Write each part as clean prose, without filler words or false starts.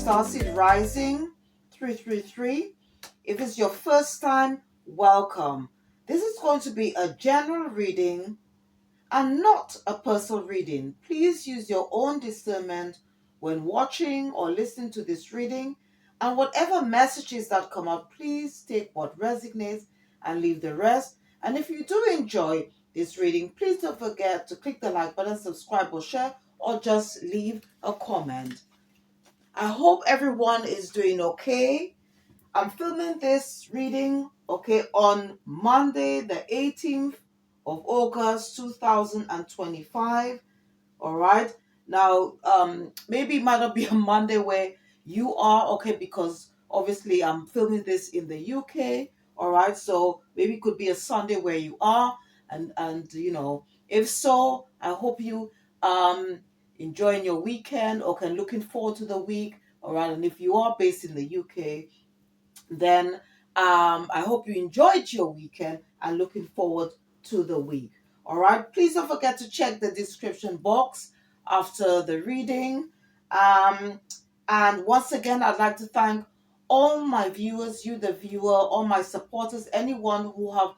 Starseed Rising 333. If it's your first time, welcome. This is going to be a general reading and not a personal reading. Please use your own discernment when watching or listening to this reading, and whatever messages that come up, please take what resonates and leave the rest. And if you do enjoy this reading, please don't forget to click the like button, subscribe or share, or just leave a comment. I hope everyone is doing okay. I'm filming this reading, on Monday, the 18th of August, 2025. All right. Now, maybe it might not be a Monday where you are, because obviously I'm filming this in the UK. All right. So maybe it could be a Sunday where you are. And if so, I hope you enjoying your weekend, looking forward to the week. All right. And if you are based in the UK, then I hope you enjoyed your weekend and looking forward to the week. All right. Please don't forget to check the description box after the reading. And once again, I'd like to thank all my viewers, you the viewer, all my supporters, anyone who have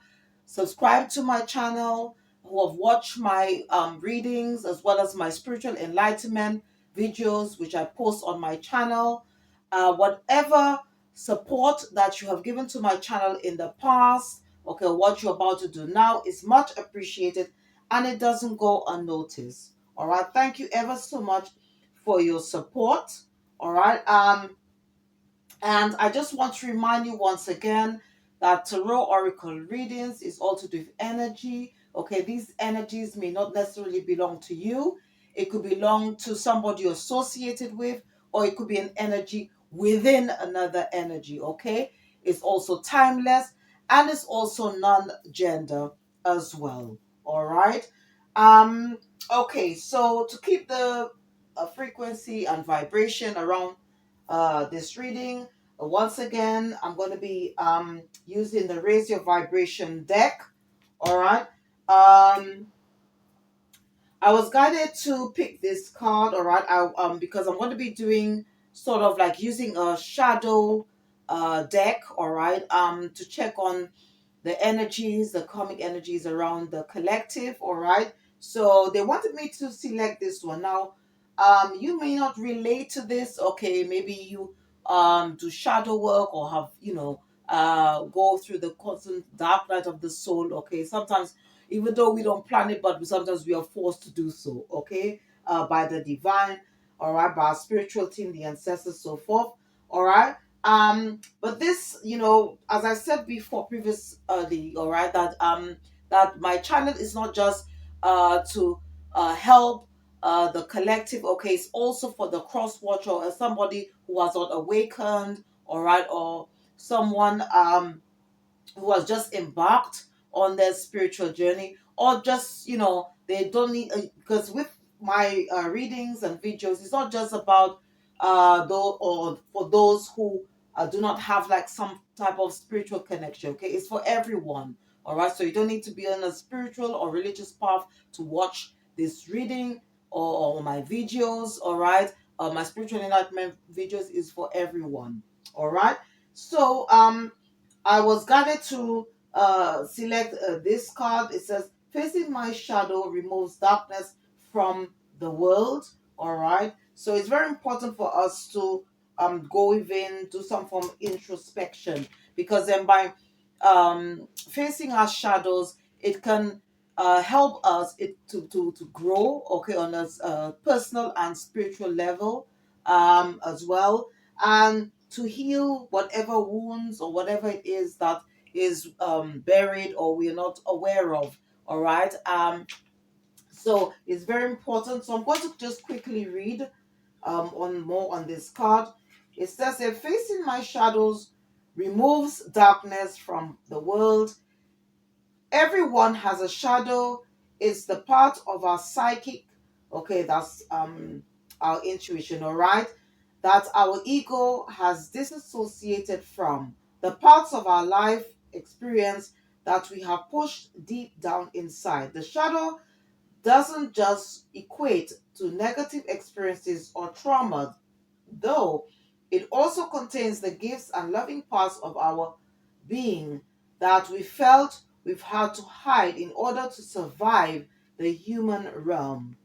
subscribed to my channel, who have watched my readings, as well as my spiritual enlightenment videos, which I post on my channel. Whatever support that you have given to my channel in the past, what you're about to do now is much appreciated, and it doesn't go unnoticed. All right. Thank you ever so much for your support. All right. And I just want to remind you once again that Tarot Oracle readings is all to do with energy. Okay, these energies may not necessarily belong to you. It could belong to somebody you're associated with, or it could be an energy within another energy. Okay, it's also timeless, and it's also non-gender as well. All right. Okay, so to keep the frequency and vibration around this reading, once again, I'm going to be using the Raise Your Vibration deck. All right. I was guided to pick this card. All right. Because I'm going to be doing sort of like using a shadow deck. All right. To check on the energies, the karmic energies around the collective. All right. So they wanted me to select this one. Now, you may not relate to this. Okay, maybe you do shadow work, or have go through the constant dark night of the soul. Okay, sometimes even though we don't plan it, but sometimes we are forced to do so. Okay, by the divine. All right, by our spiritual team, the ancestors, so forth. All right. But this, as I said before previously, all right, that my channel is not just to help the collective. Okay, it's also for the cross watcher, or somebody who has not awakened, all right, or someone who has just embarked on their spiritual journey, or just they don't need, because with my readings and videos, it's not just about those, or for those who do not have like some type of spiritual connection. Okay, it's for everyone. All right, so you don't need to be on a spiritual or religious path to watch this reading, or my videos. All right, my spiritual enlightenment videos is for everyone. All right, so I was guided to select this card. It says, "Facing my shadow removes darkness from the world." All right. So it's very important for us to go within, do some form of introspection, because then by facing our shadows, it can help us to grow, okay, on a personal and spiritual level as well, and to heal whatever wounds or whatever it is that is buried or we're not aware of. All right. So it's very important. So I'm going to just quickly read on this card. It says, "Facing my shadows removes darkness from the world. Everyone has a shadow. It's the part of our psychic." Okay, that's our intuition. All right, that our ego has disassociated from, the parts of our life experience that we have pushed deep down inside. The shadow doesn't just equate to negative experiences or trauma, though It also contains the gifts and loving parts of our being that we felt we've had to hide in order to survive the human realm.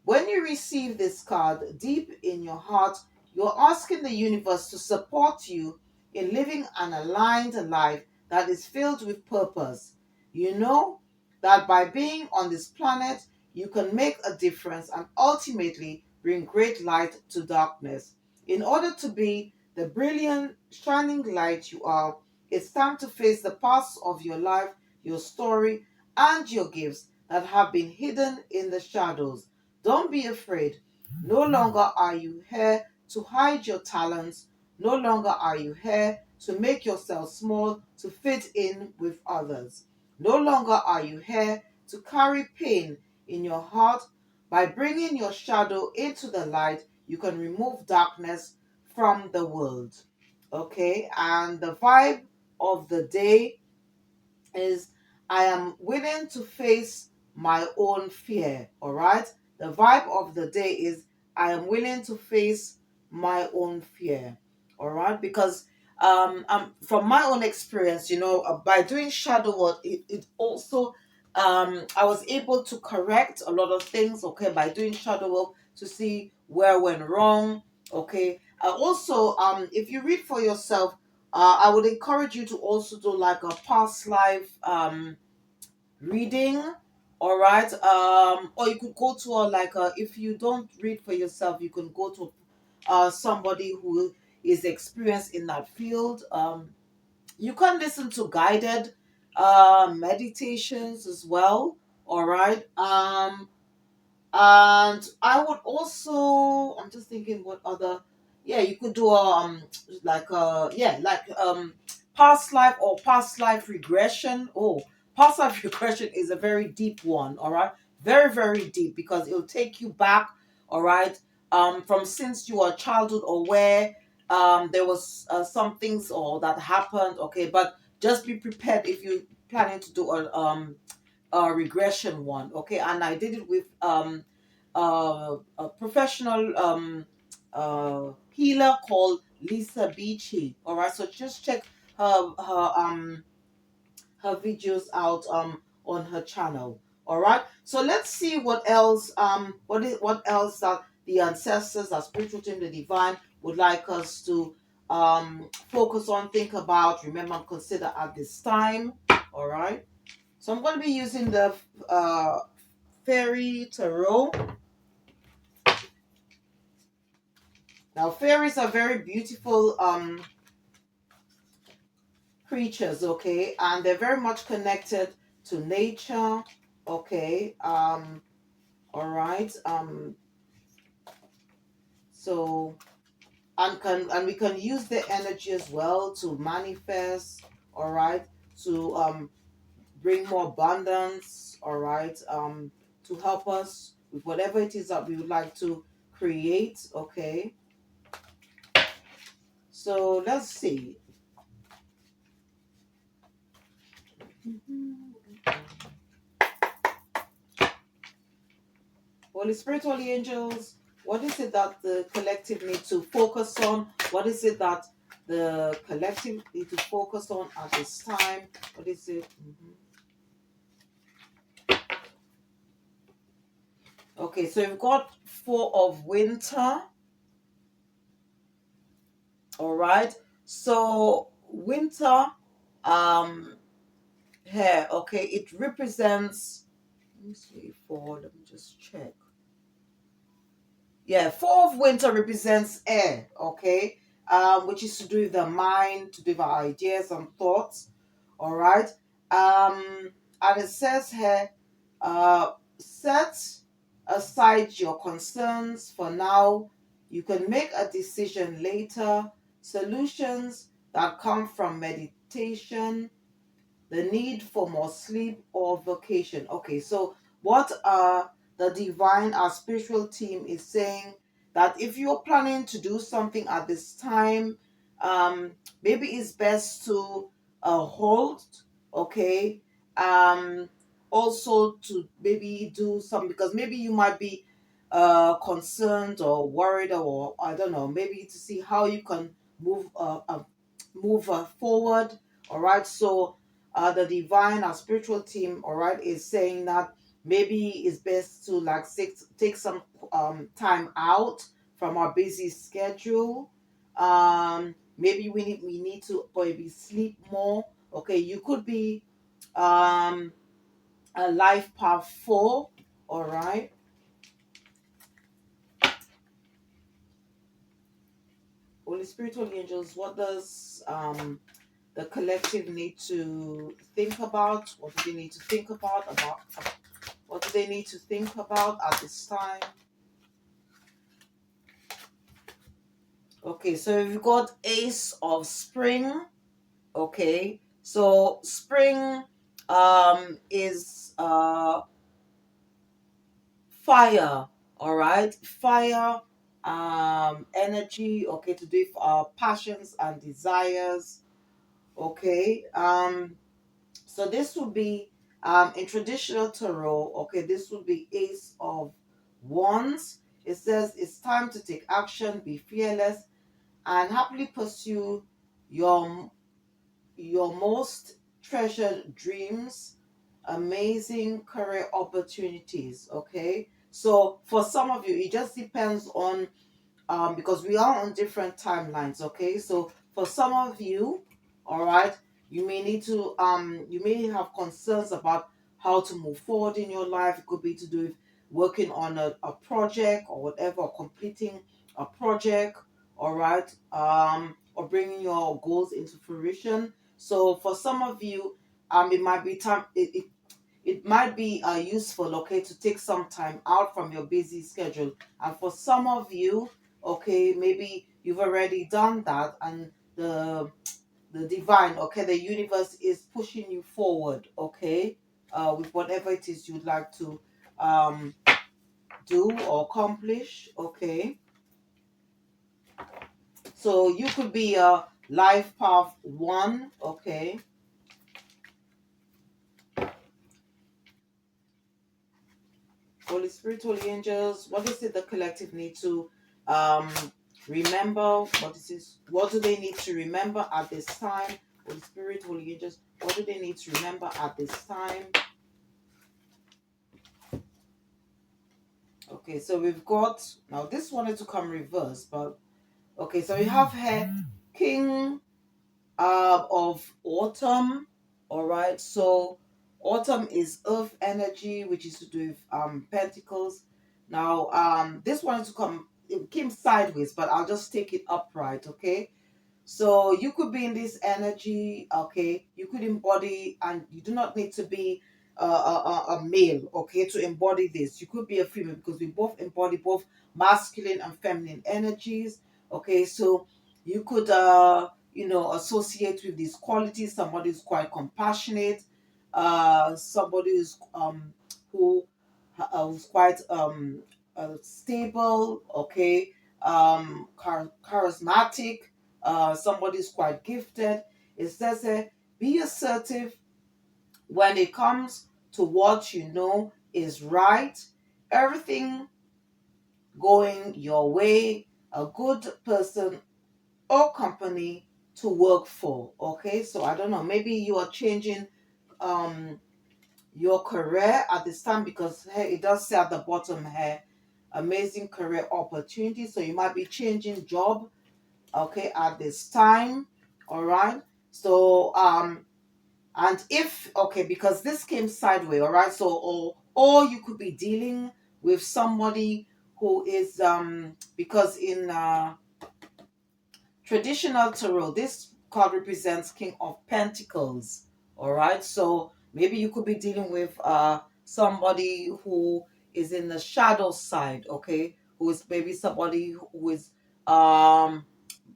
When you receive this card deep in your heart, you're asking the universe to support you in living an aligned life that is filled with purpose. You know that by being on this planet, you can make a difference and ultimately bring great light to darkness. In order to be the brilliant, shining light you are, it's time to face the parts of your life, your story, and your gifts that have been hidden in the shadows. Don't be afraid. No longer are you here to hide your talents. No longer are you here to make yourself small to fit in with others. No longer are you here to carry pain in your heart. By bringing your shadow into the light, you can remove darkness from the world. Okay, and the vibe of the day is I am willing to face my own fear. All right. The vibe of the day is I am willing to face my own fear. All right. Because from my own experience, by doing shadow work, it also I was able to correct a lot of things. Okay, by doing shadow work to see where I went wrong. Okay. Also, if you read for yourself, I would encourage you to also do like a past life reading, all right? Or you could go to if you don't read for yourself, you can go to somebody who is experienced in that field. You can listen to guided meditations as well, all right? And I would also, I'm just thinking what other, yeah, you could do past life or past life regression. Oh, past life regression is a very deep one, all right? Very, very deep because it'll take you back, all right? From since you were a childhood or where there was some things or that happened, okay? But just be prepared if you're planning to do a regression one, okay? And I did it with a professional healer called Lisa Beachy. All right, so just check her videos out on her channel. All right, so let's see what else what else that the ancestors, our spiritual team, the divine would like us to focus on, think about, remember, and consider at this time. All right. So I'm going to be using the fairy tarot. Now, fairies are very beautiful creatures, okay, and they're very much connected to nature, okay. All right. So and we can use the energy as well to manifest. All right, to bring more abundance. All right, to help us with whatever it is that we would like to create. Okay. So let's see. Holy Spirit, Holy Angels, what is it that the collective need to focus on? What is it that the collective need to focus on at this time? What is it? Okay, so you've got Four of Winter. All right. So winter, um, here, okay, it represents. Let me see. Four. Let me just check. Yeah, Four of Winter represents air, okay, which is to do with the mind, to do with our ideas and thoughts. All right. And it says here, set aside your concerns for now. You can make a decision later. Solutions that come from meditation, the need for more sleep or vacation. Okay, so what the divine, our spiritual team is saying that if you're planning to do something at this time, maybe it's best to hold, okay, also to maybe do some because maybe you might be concerned or worried, or I don't know, maybe to see how you can move forward. All right. So the divine, our spiritual team, all right, is saying that maybe it's best to like take some time out from our busy schedule. Maybe we need to maybe sleep more. Okay, you could be um a life path 4. All right. Holy Spirit, Holy Angels, what does the collective need to think about? What do they need to think about what do they need to think about at this time? Okay, so we've got Ace of Spring. Okay, so spring is fire. All right, fire energy. Okay, to do with our passions and desires. Okay, so this would be in traditional tarot. Okay, this would be Ace of Wands. It says it's time to take action, be fearless, and happily pursue your your most treasured dreams, amazing career opportunities. Okay, so for some of you, it just depends on because we are on different timelines. Okay, so for some of you, all right, you may have concerns about how to move forward in your life. It could be to do with working on a project or whatever, or completing a project, all right, or bringing your goals into fruition. So for some of you, it might be time it might be useful, okay, to take some time out from your busy schedule. And for some of you, okay, maybe you've already done that, and the divine, okay, the universe is pushing you forward, okay, with whatever it is you'd like to um, do or accomplish, okay. So you could be a life path 1, okay. Holy Spirit, Holy Angels, what is it the collective need to um, remember? What is this? What do they need to remember at this time? Holy Spirit, Holy Angels, what do they need to remember at this time? Okay, so we've got, now this wanted to come reverse, but okay, so we have here King of Autumn. All right, so autumn is earth energy, which is to do with pentacles. Now this wanted to come, it came sideways, but I'll just take it upright. Okay, so you could be in this energy, okay? You could embody, and you do not need to be a male, okay, to embody this. You could be a female, because we both embody both masculine and feminine energies, okay? So you could, associate with these qualities. Somebody who's quite compassionate, somebody who who's quite stable, okay, charismatic, somebody's quite gifted. It says, be assertive when it comes to what you know is right. Everything going your way, a good person or company to work for. Okay, so I don't know, maybe you are changing um your career at this time, because hey, it does say at the bottom here, amazing career opportunity. So you might be changing job, okay, at this time. All right, so and if, okay, because this came sideways, all right, so or you could be dealing with somebody who is because in traditional tarot, this card represents King of Pentacles. All right, so maybe you could be dealing with somebody who is in the shadow side, okay, who is maybe somebody who is um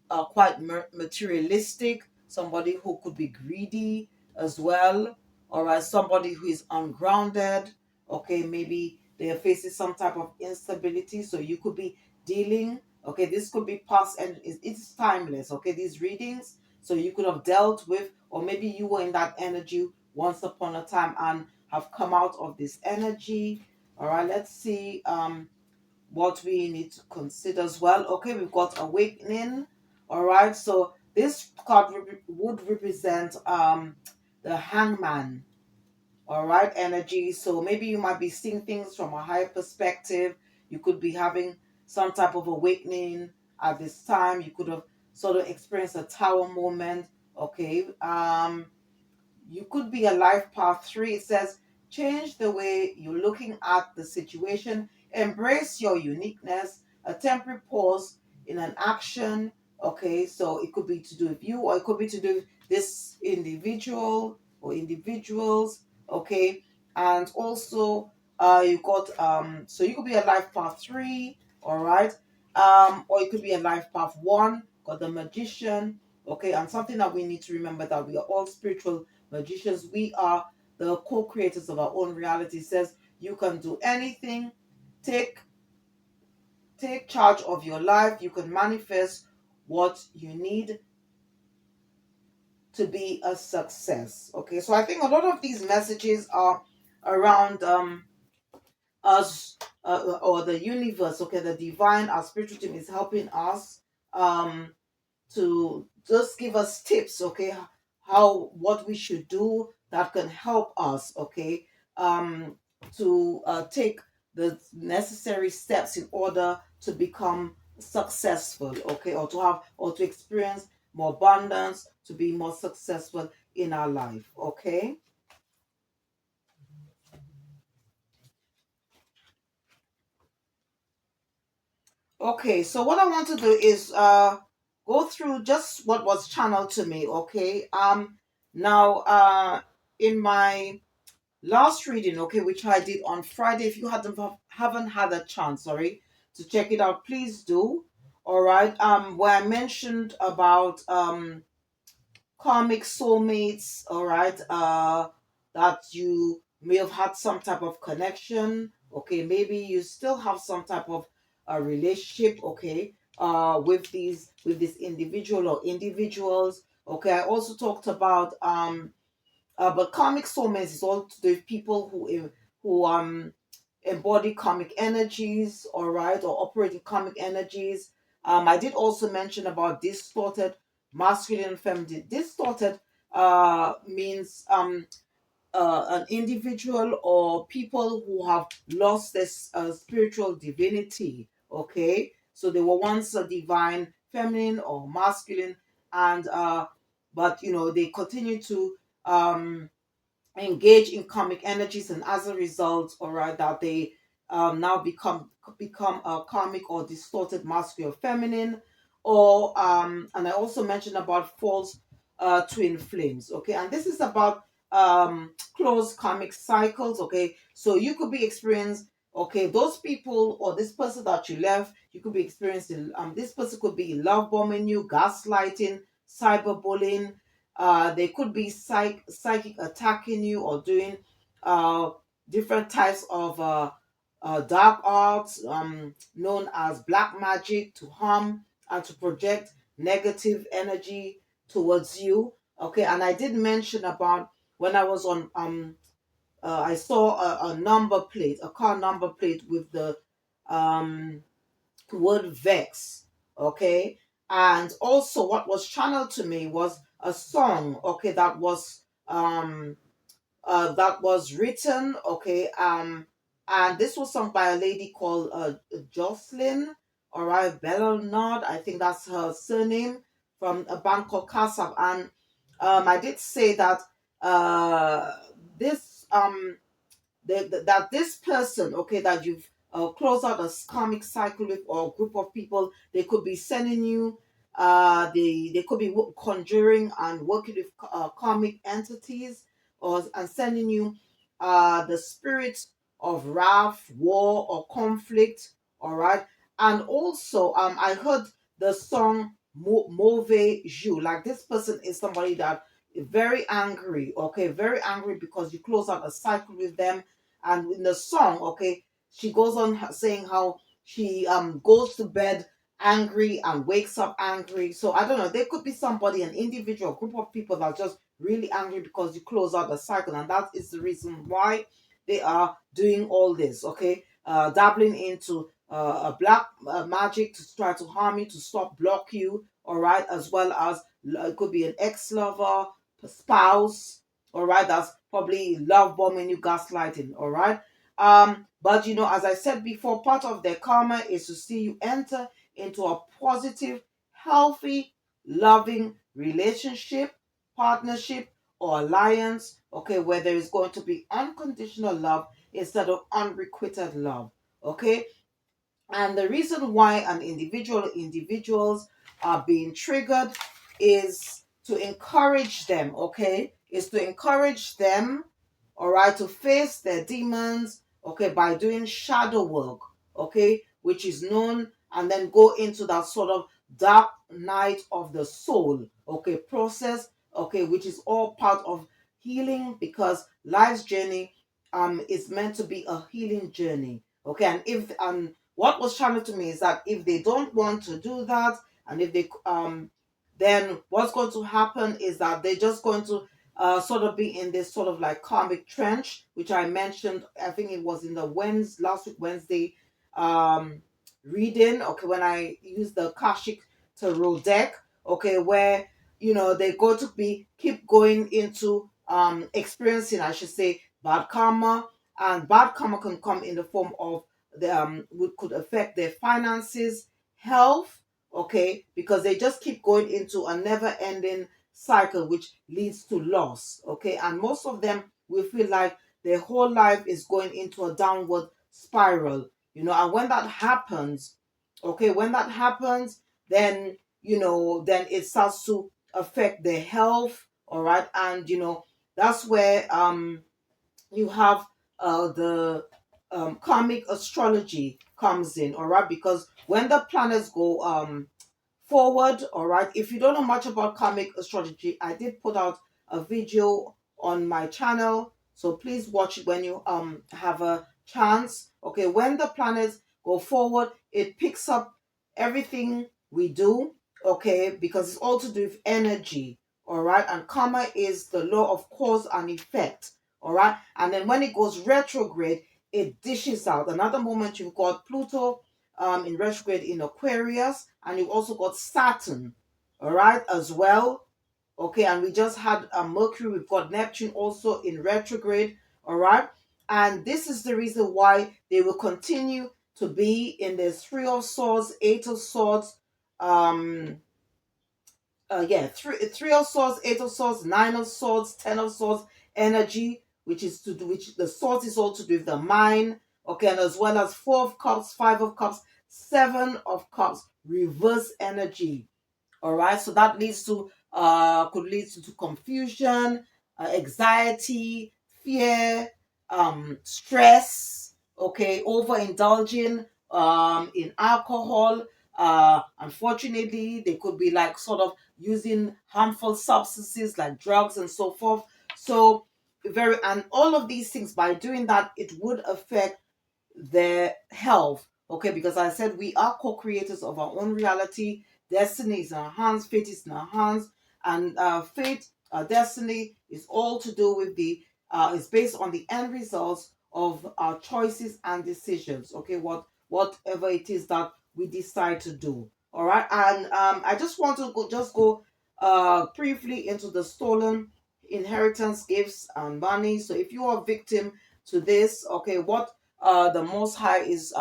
quite materialistic, somebody who could be greedy as well, all right, somebody who is ungrounded, okay, maybe they are facing some type of instability. So you could be dealing, okay, this could be past, and it's timeless, okay, these readings. So you could have dealt with, or maybe you were in that energy once upon a time and have come out of this energy. All right, let's see what we need to consider as well. Okay, we've got awakening. All right, so this card would represent the hangman. All right, energy. So maybe you might be seeing things from a higher perspective. You could be having some type of awakening at this time. You could have sort of experienced a tower moment. Okay, you could be a life path 3. It says change the way you're looking at the situation, embrace your uniqueness, a temporary pause in an action. Okay, so it could be to do with you, or it could be to do with this individual or individuals. Okay, and also you got so you could be a life path 3. All right, or it could be a life path 1, got the magician. Okay, and something that we need to remember, that we are all spiritual magicians. We are the co-creators of our own reality. It says you can do anything. Take take charge of your life. You can manifest what you need to be a success. Okay, so I think a lot of these messages are around us, or the universe. Okay, the divine, our spiritual team is helping us um to just give us tips, okay, how what we should do that can help us, okay, um to take the necessary steps in order to become successful, okay, or to have, or to experience more abundance, to be more successful in our life. Okay. Okay, so what I want to do is go through just what was channeled to me, okay? Now in my last reading, okay, which I did on Friday, if you haven't had a chance, sorry, to check it out, please do. All right. Where I mentioned about karmic soulmates, all right, that you may have had some type of connection, okay, maybe you still have some type of relationship, okay, with this individual or individuals. Okay, I also talked about but karmic soulmates is all to do with people who embody karmic energies, all right, or operate in karmic energies. I did also mention about distorted masculine and feminine. Distorted means an individual or people who have lost this spiritual divinity. Okay, so they were once a divine, feminine or masculine, and but they continue to um engage in karmic energies, and as a result, all right, that they now become a karmic or distorted masculine or feminine, or and I also mentioned about false twin flames. Okay, and this is about closed karmic cycles. Okay, so you could be experiencing, okay, those people or this person that you left, you could be experiencing, this person could be love bombing you, gaslighting, cyberbullying. They could be psychic attacking you, or doing uh, different types of dark arts, known as black magic, to harm and to project negative energy towards you. Okay, and I did mention about when I was on I saw a number plate, a car number plate with the um word vex. Okay, and also what was channeled to me was a song, okay, that was written, okay, and this was sung by a lady called Jocelyn, all right, Bellard, I think that's her surname, from a band called Casab. And I did say that this that this person, okay, that you've closed out a karmic cycle with, or a group of people, they could be sending you, they could be conjuring and working with karmic entities, or and sending you the spirit of wrath, war, or conflict. All right, and also I heard the song Mauvais Jeu. Like, this person is somebody that is very angry, okay, very angry because you close out a cycle with them. And in the song, okay, she goes on saying how she goes to bed angry and wakes up angry. So I don't know, there could be somebody, an individual, group of people that are just really angry because you close out the cycle, and that is the reason why they are doing all this. Okay, dabbling into a black magic to try to harm you, to stop, block you, all right, as well as it could be an ex-lover, a spouse, all right, that's probably love bombing you, gaslighting, all right. But you know, as I said before, part of their karma is to see you enter into a positive, healthy, loving relationship, partnership, or alliance, okay, where there is going to be unconditional love instead of unrequited love, okay. And the reason why individuals are being triggered is to encourage them, okay? Is to encourage them, all right, to face their demons, okay, by doing shadow work, okay, which is known, and then go into that sort of dark night of the soul, okay, process, okay, which is all part of healing, because life's journey is meant to be a healing journey, okay. And if what was channeled to me is that if they don't want to do that, and if they then what's going to happen is that they're just going to sort of be in this sort of like karmic trench, which I mentioned. I think it was in the last week Wednesday um reading, okay, when I used the Kashik Tarot deck, okay, where you know they're going to be keep going into experiencing, I should say, bad karma. And bad karma can come in the form of the could affect their finances, health, okay, because they just keep going into a never ending cycle, which leads to loss, okay. And most of them will feel like their whole life is going into a downward spiral, you know. And when that happens, okay, when that happens, then you know, then it starts to affect their health, all right. And you know, that's where you have the karmic astrology comes in, all right, because when the planets go forward, all right. If you don't know much about karmic astrology, I did put out a video on my channel, so please watch it when you have a chance, okay. When the planets go forward, it picks up everything we do, okay, because it's all to do with energy, all right. And karma is the law of cause and effect, all right. And then when it goes retrograde, it dishes out. Another moment, you've got Pluto in retrograde in Aquarius, and you've also got Saturn, all right, as well, okay. And we just had Mercury, we've got Neptune also in retrograde, all right. And this is the reason why they will continue to be in this Three of Swords, Eight of Swords, um three of swords, eight of swords, nine of swords, 10 of swords energy, which is to do, which the swords is all to do with the mind, okay. And as well as 4 of cups, 5 of cups, 7 of cups reverse energy, all right. So that leads to could lead to confusion, anxiety, fear, stress, okay, overindulging in alcohol. Unfortunately, they could be like sort of using harmful substances like drugs and so forth. So very, and all of these things, by doing that, it would affect their health, okay. Because I said we are co-creators of our own reality. Destiny is in our hands, fate is in our hands. And fate, destiny is all to do with the is based on the end results of our choices and decisions, okay. Whatever it is that we decide to do, all right. And I just want to go briefly into the stolen inheritance, gifts, and money. So if you are a victim to this, okay, what the Most High is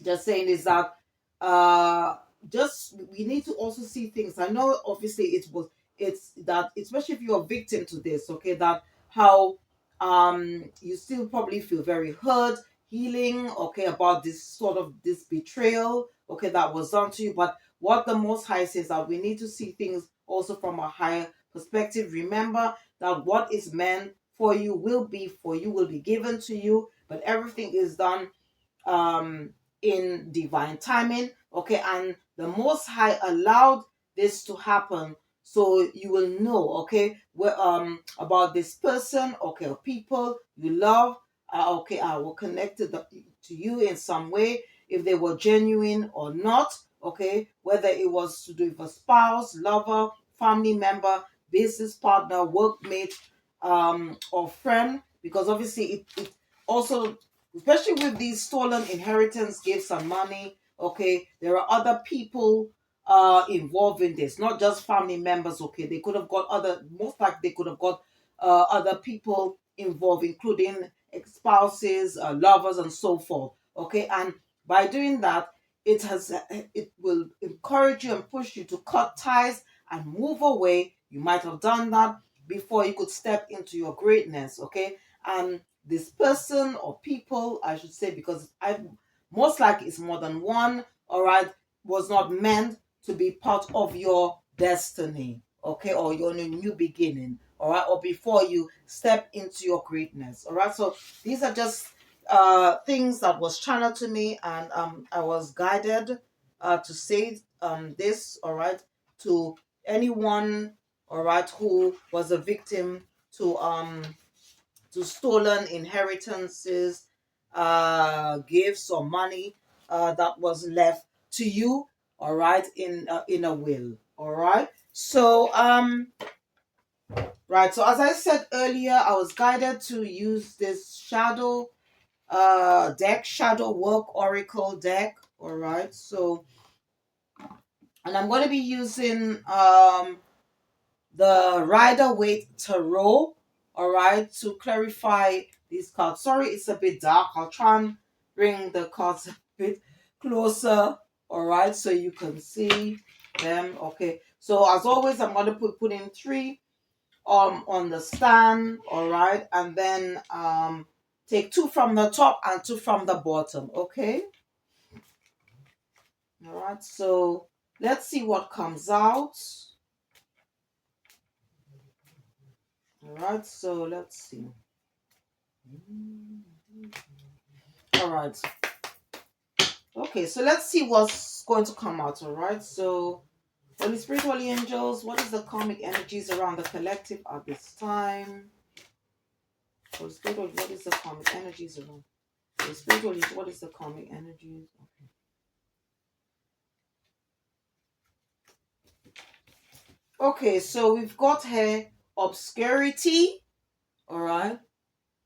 just saying is that uh just we need to also see things. I know obviously it's that, especially if you're a victim to this, okay, that how you still probably feel very hurt, healing, okay, about this sort of this betrayal, okay, that was done to you. But what the Most High says, that we need to see things also from a higher perspective. Remember that what is meant for you will be for you, will be given to you, but everything is done um in divine timing, okay. And the Most High allowed this to happen, so you will know, okay, where about this person, okay, or people you love, okay, were connected to you in some way, if they were genuine or not, okay, whether it was to do with a spouse, lover, family member, business partner, workmate, or friend, because obviously it also especially with these stolen inheritance gifts and money. Okay, there are other people involved in this, not just family members. Okay, they could have got other, most likely they could have got other people involved, including spouses, lovers, and so forth. Okay, and by doing that, it will encourage you and push you to cut ties and move away. You might have done that before you could step into your greatness. Okay, and this person or people, I should say, because I most likely it's more than one, all right, was not meant to be part of your destiny, okay, or your new beginning, all right, or before you step into your greatness, all right. So these are just things that was channeled to me, and I was guided to say this, all right, to anyone, all right, who was a victim to stolen inheritances, gifts, or money that was left to you. All right, in a will. All right. So right. So as I said earlier, I was guided to use this shadow deck, shadow work oracle deck. All right. So, and I'm going to be using the Rider Waite Tarot, all right, to clarify these cards. Sorry, it's a bit dark. I'll try and bring the cards a bit closer, all right, so you can see them. Okay, so as always, I'm going to put in three on the stand, all right, and then take two from the top and two from the bottom. Okay, all right, so let's see what comes out. All right, so let's see. All right. Okay, so let's see what's going to come out. All right. So, Holy Spirit, Holy Angels, what is the karmic energies around the collective at this time? Holy Spirit, what is the karmic energies around? Holy Spirit, what is the karmic energies? Okay, so we've got here obscurity. All right.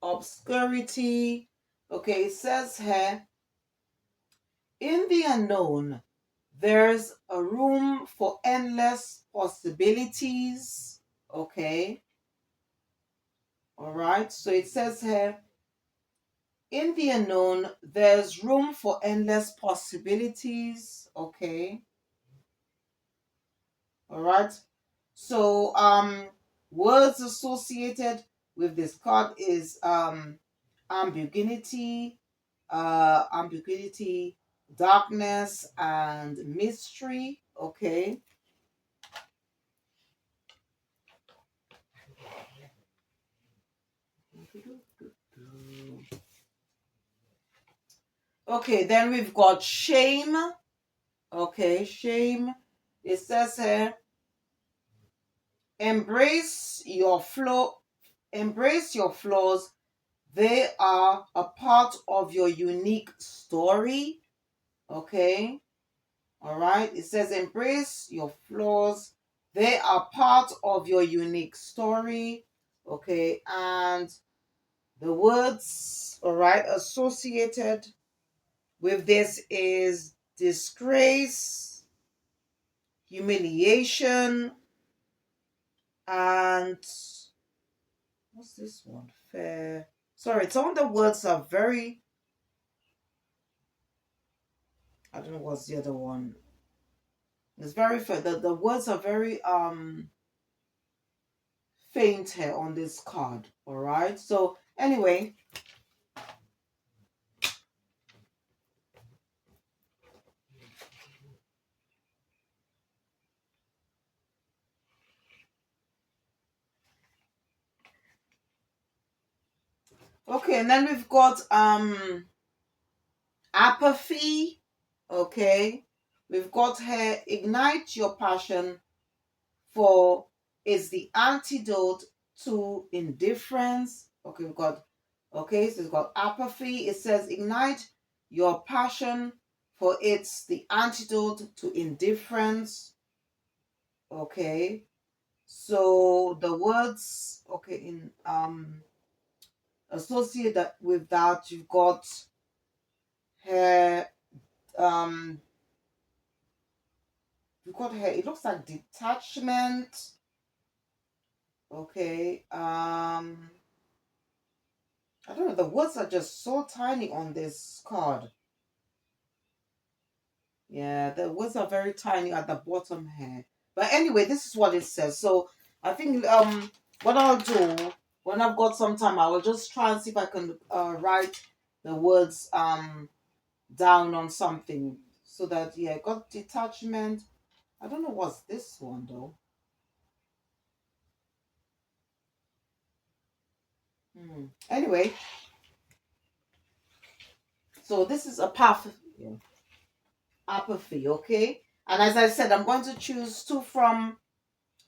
Obscurity. Okay, it says here, in the unknown, there's a room for endless possibilities. Okay. All right. So it says here, in the unknown, there's room for endless possibilities. Okay. All right. So words associated with this card is ambiguity, ambiguity, darkness, and mystery. Okay. Okay, then we've got shame. Okay, shame. It says here, embrace your embrace your flaws. They are a part of your unique story. Okay. All right. It says embrace your flaws. They are part of your unique story. Okay. And the words, all right, associated with this is disgrace, humiliation, and what's this one? Fair. Sorry, some of the words are very, I don't know what's the other one. It's very fair. The words are very faint here on this card. All right. So anyway, okay, and then we've got apathy. Okay. We've got here, ignite your passion for is the antidote to indifference. Okay, we've got, okay, so it's got apathy. It says ignite your passion for it's the antidote to indifference. Okay, so the words, okay, in associate that with that, you've got hair. Um, you've got hair. It looks like detachment. Okay. I don't know. The words are just so tiny on this card. Yeah, the words are very tiny at the bottom here. But anyway, this is what it says. So I think what I'll do when I've got some time, I will just try and see if I can write the words down on something so that yeah, got detachment. I don't know what's this one though. Anyway, so this is apathy, okay? And as I said, I'm going to choose two from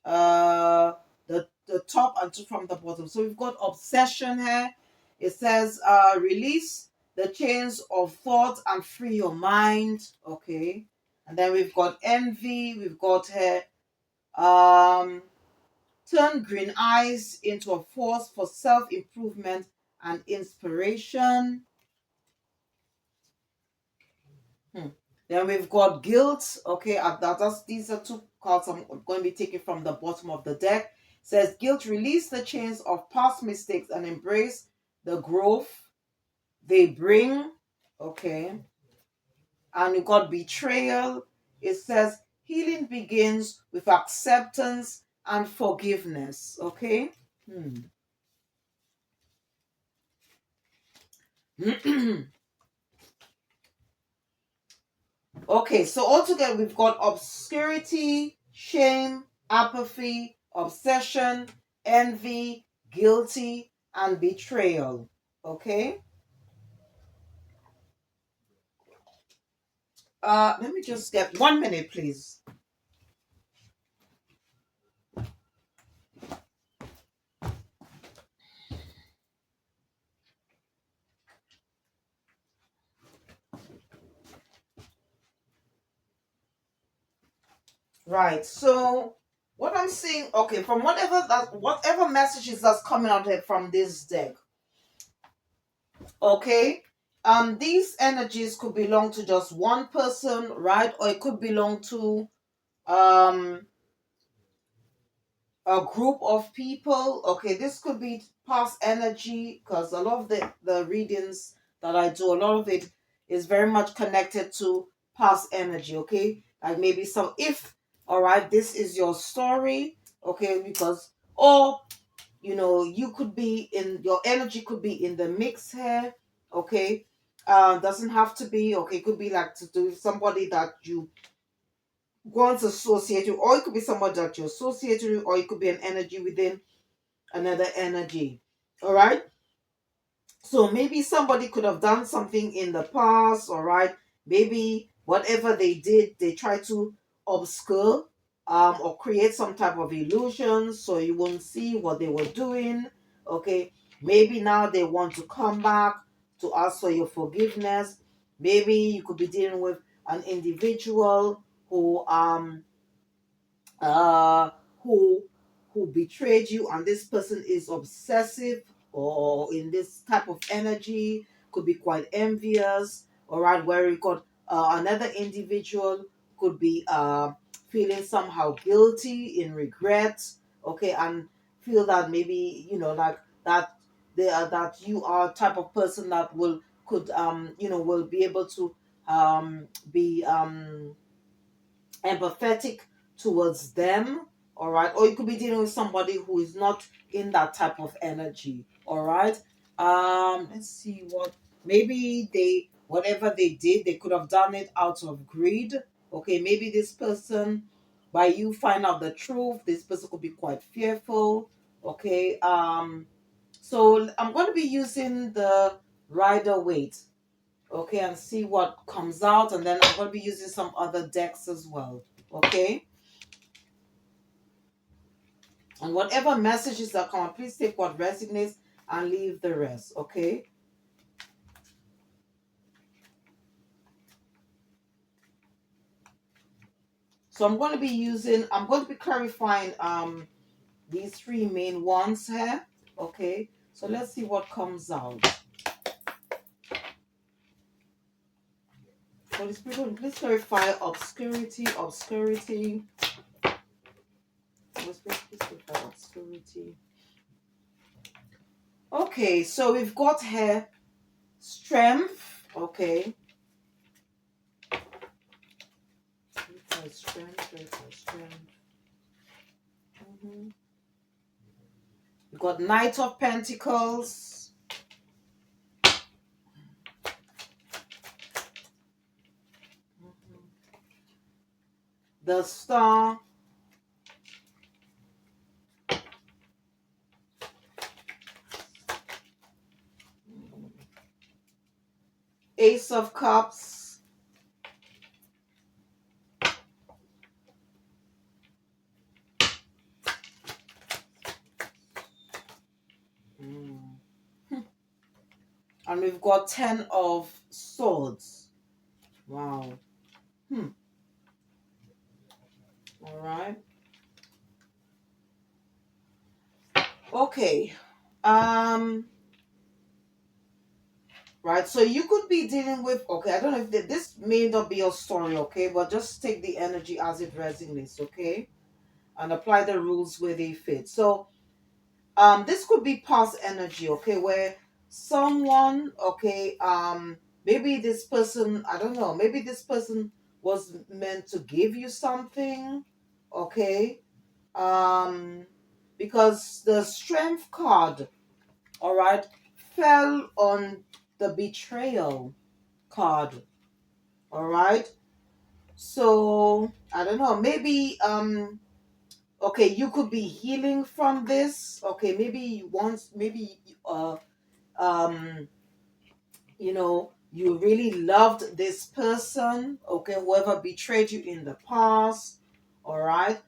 uh the top and two from the bottom. So we've got obsession here. It says release the chains of thought and free your mind. Okay. And then we've got envy. We've got here um turn green eyes into a force for self-improvement and inspiration. Hmm. Then we've got guilt. Okay, these are two cards I'm going to be taking from the bottom of the deck. It says guilt, release the chains of past mistakes and embrace the growth they bring. Okay. And we got betrayal. It says healing begins with acceptance and forgiveness. Okay. Hmm. Okay, so altogether we've got obscurity, shame, apathy, obsession, envy, guilty, and betrayal. Okay. Let me just get 1 minute, please. Right. So what I'm seeing, okay, from whatever messages that's coming out here from this deck, okay. These energies could belong to just one person, right? Or it could belong to um a group of people. Okay, this could be past energy because a lot of the readings that I do, a lot of it is very much connected to past energy. Okay, like maybe some if all right, this is your story. Okay, because or you could be in your energy could be in the mix here. Okay, doesn't have to be okay. It could be like to do somebody that you once associated, or it could be somebody that you're associated with, or it could be an energy within another energy. All right. So maybe somebody could have done something in the past. All right. Maybe whatever they did, they tried to obscure or create some type of illusion so you won't see what they were doing. Okay. Maybe now they want to come back to ask for your forgiveness. Maybe you could be dealing with an individual uh who who betrayed you, and this person is obsessive or in this type of energy, could be quite envious. All right, where you got another individual could be feeling somehow guilty in regret. Okay, and feel that maybe like that they are that you are type of person that will could will be able to be empathetic towards them. All right, or you could be dealing with somebody who is not in that type of energy. All right. Let's see what maybe they whatever they did, they could have done it out of greed. Okay, maybe this person, by you find out the truth, this person could be quite fearful. Okay. So I'm going to be using the rider weight. Okay, and see what comes out, and then I'm going to be using some other decks as well. Okay, and whatever messages that come up, please take what resonates and leave the rest. Okay, so I'm going to be clarifying these three main ones here. Okay, So let's see what comes out. Holy Spirit, please clarify obscurity, obscurity. Holy Spirit, please clarify obscurity. Okay, so we've got here strength. Okay. Clarify strength, clarify strength. We've got Knight of Pentacles. The Star. Ace of Cups. And we've got 10 of Swords. Wow. All right. Okay. Right. So you could be dealing with, okay, I don't know if this may not be your story, okay, but just take the energy as it resonates, okay? And apply the rules where they fit. So this could be past energy, okay, where someone, okay, maybe this person, I don't know, maybe this person was meant to give you something, okay, because the strength card, all right, fell on the betrayal card, all right. So I don't know, maybe okay, you could be healing from this, okay, maybe once, maybe um you know, you really loved this person, okay, whoever betrayed you in the past, all right.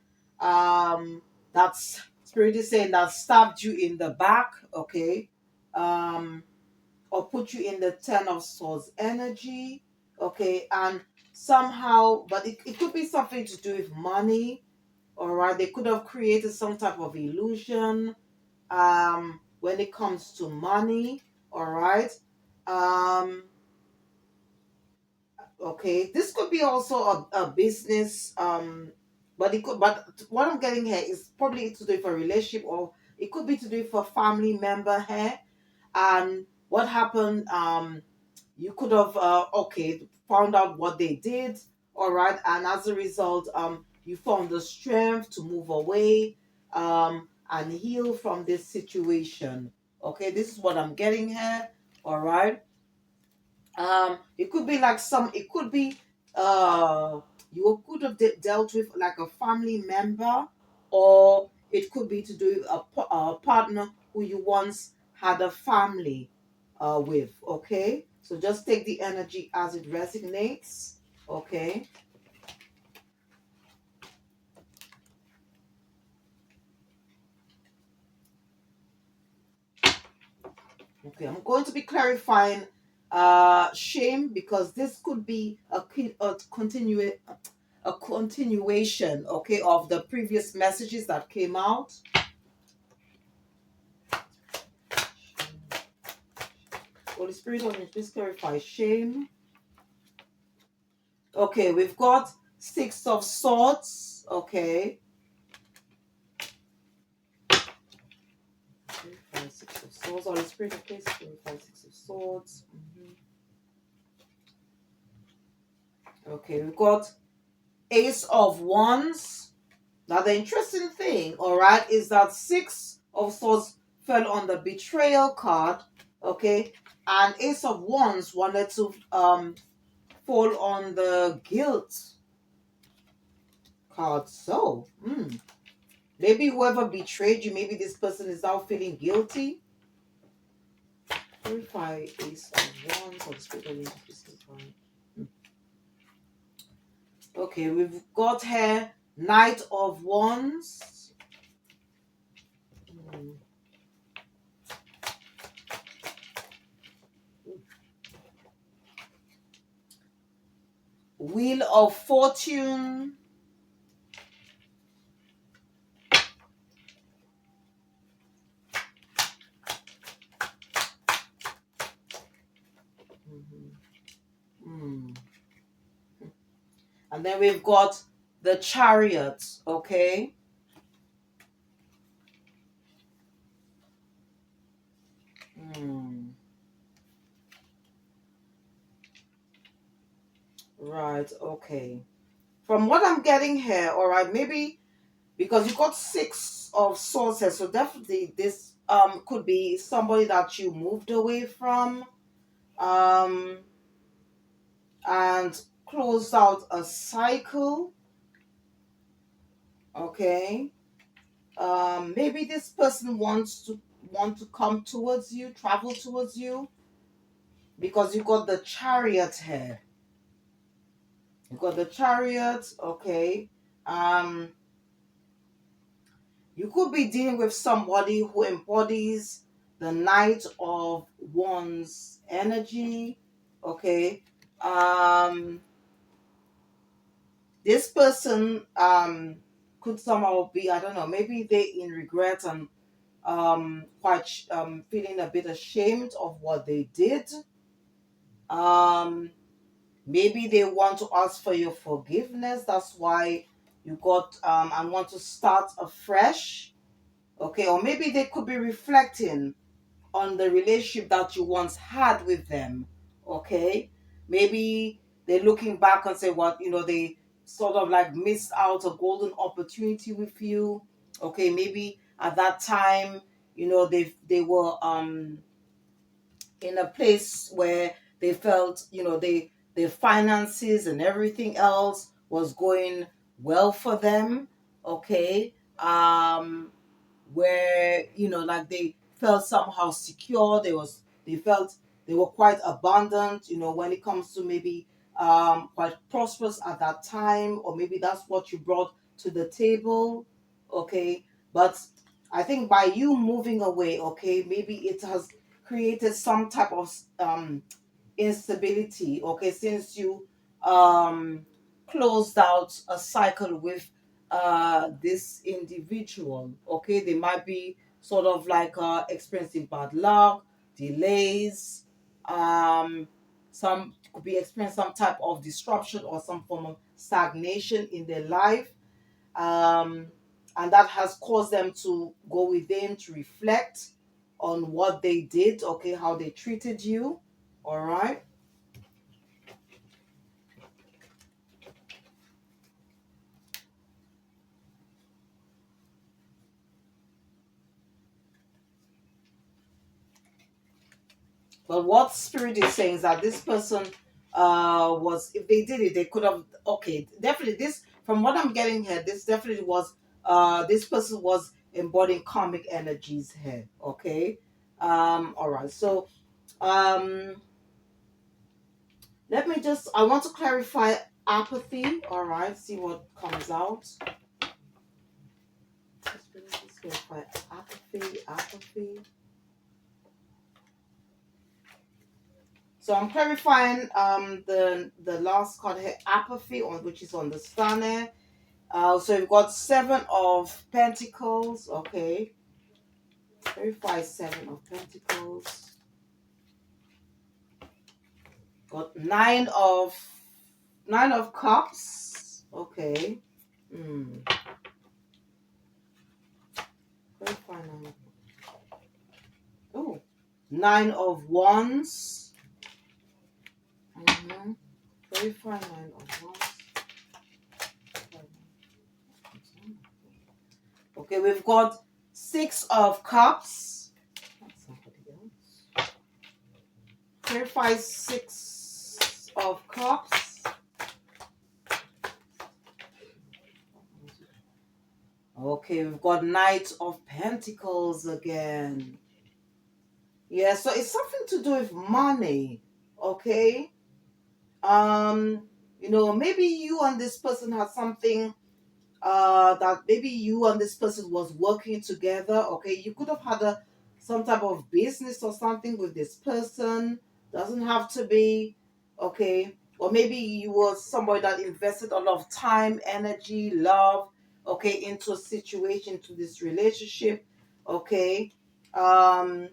That's spirit is saying that stabbed you in the back, okay, or put you in the 10 of swords energy, okay, and somehow, but it could be something to do with money, all right. They could have created some type of illusion when it comes to money, all right. um okay, this could be also a business, but it could, but what I'm getting here is probably to do with a relationship, or it could be to do with a family member here. And what happened, you could have okay, found out what they did, all right, and as a result, you found the strength to move away, and heal from this situation. Okay, this is what I'm getting here, all right. It could be like some, it could be you could have dealt with like a family member, or it could be to do with a partner who you once had a family with. Okay, so just take the energy as it resonates. Okay. Okay, I'm going to be clarifying shame, because this could be a continuation, okay, of the previous messages that came out. Holy Spirit, help me, please clarify shame. Okay, we've got 6 of Swords. Okay. 6 of Swords. Holy Spirit, please clarify 6 of Swords. Okay, we've got Ace of Wands. Now, the interesting thing, all right, is that 6 of Swords fell on the betrayal card, okay, and Ace of Wands wanted to fall on the guilt card. So, maybe whoever betrayed you, maybe this person is now feeling guilty. Clarify Ace of Wands or the Spirit of the Okay, we've got here Knight of Wands. Wheel of Fortune. And then we've got the Chariot, okay? Hmm. Right, okay. From what I'm getting here, all right, maybe because you got six of sources, so definitely this could be somebody that you moved away from, um and closed out a cycle, okay. Maybe this person want to come towards you, travel towards you, because you got the Chariot here. You got the Chariot, okay. um You could be dealing with somebody who embodies the Knight of Wands energy. Okay. Um, this person could somehow be, I don't know, maybe they in regret and quite feeling a bit ashamed of what they did. Um, maybe they want to ask for your forgiveness. That's why you got and want to start afresh. Okay, or maybe they could be reflecting on the relationship that you once had with them. Okay, maybe they're looking back and say what, they sort of like missed out a golden opportunity with you. Okay, maybe at that time, they were in a place where they felt, their finances and everything else was going well for them. Okay. Where, like they felt somehow secure, they felt they were quite abundant, when it comes to maybe quite prosperous at that time, or maybe that's what you brought to the table. Okay. But I think by you moving away, okay, maybe it has created some type of instability, okay, since you um closed out a cycle with this individual. Okay, they might be sort of like experiencing bad luck, delays, some could be experiencing some type of disruption or some form of stagnation in their life. um, and that has caused them to go within to reflect on what they did, okay, how they treated you, all right. But what spirit is saying is that this person was, if they did it, they could have, okay, definitely this, from what I'm getting here, this definitely was, this person was embodying karmic energies here, okay. All right, so um let me just, I want to clarify apathy, all right, see what comes out. Let's clarify apathy. So I'm clarifying the last card here, apathy, on which is on the sun here. So we've got Seven of Pentacles. Okay, clarify Seven of Pentacles. Got Nine of Cups. Okay. Hmm. Clarify nine. Oh, Nine of Wands. Mm-hmm. Clarify Nine of Wands. Okay, we've got Six of Cups. That's somebody else. Clarify Six of Cups. Okay, we've got Knight of Pentacles again. Yeah, so it's something to do with money. Okay. Maybe you and this person had something that maybe you and this person was working together. Okay, you could have had some type of business or something with this person. Doesn't have to be. Okay, or maybe you were somebody that invested a lot of time, energy, love, okay, into a situation, to this relationship. Okay. um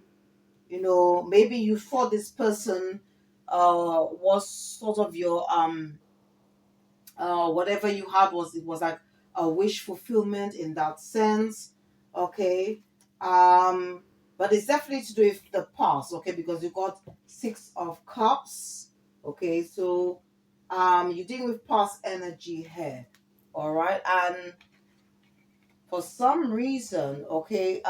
Maybe you thought this person was sort of your whatever you had was like a wish fulfillment in that sense. Okay. But it's definitely to do with the past, okay, because you got 6 of Cups. Okay, so you're dealing with past energy here. All right, and for some reason, okay,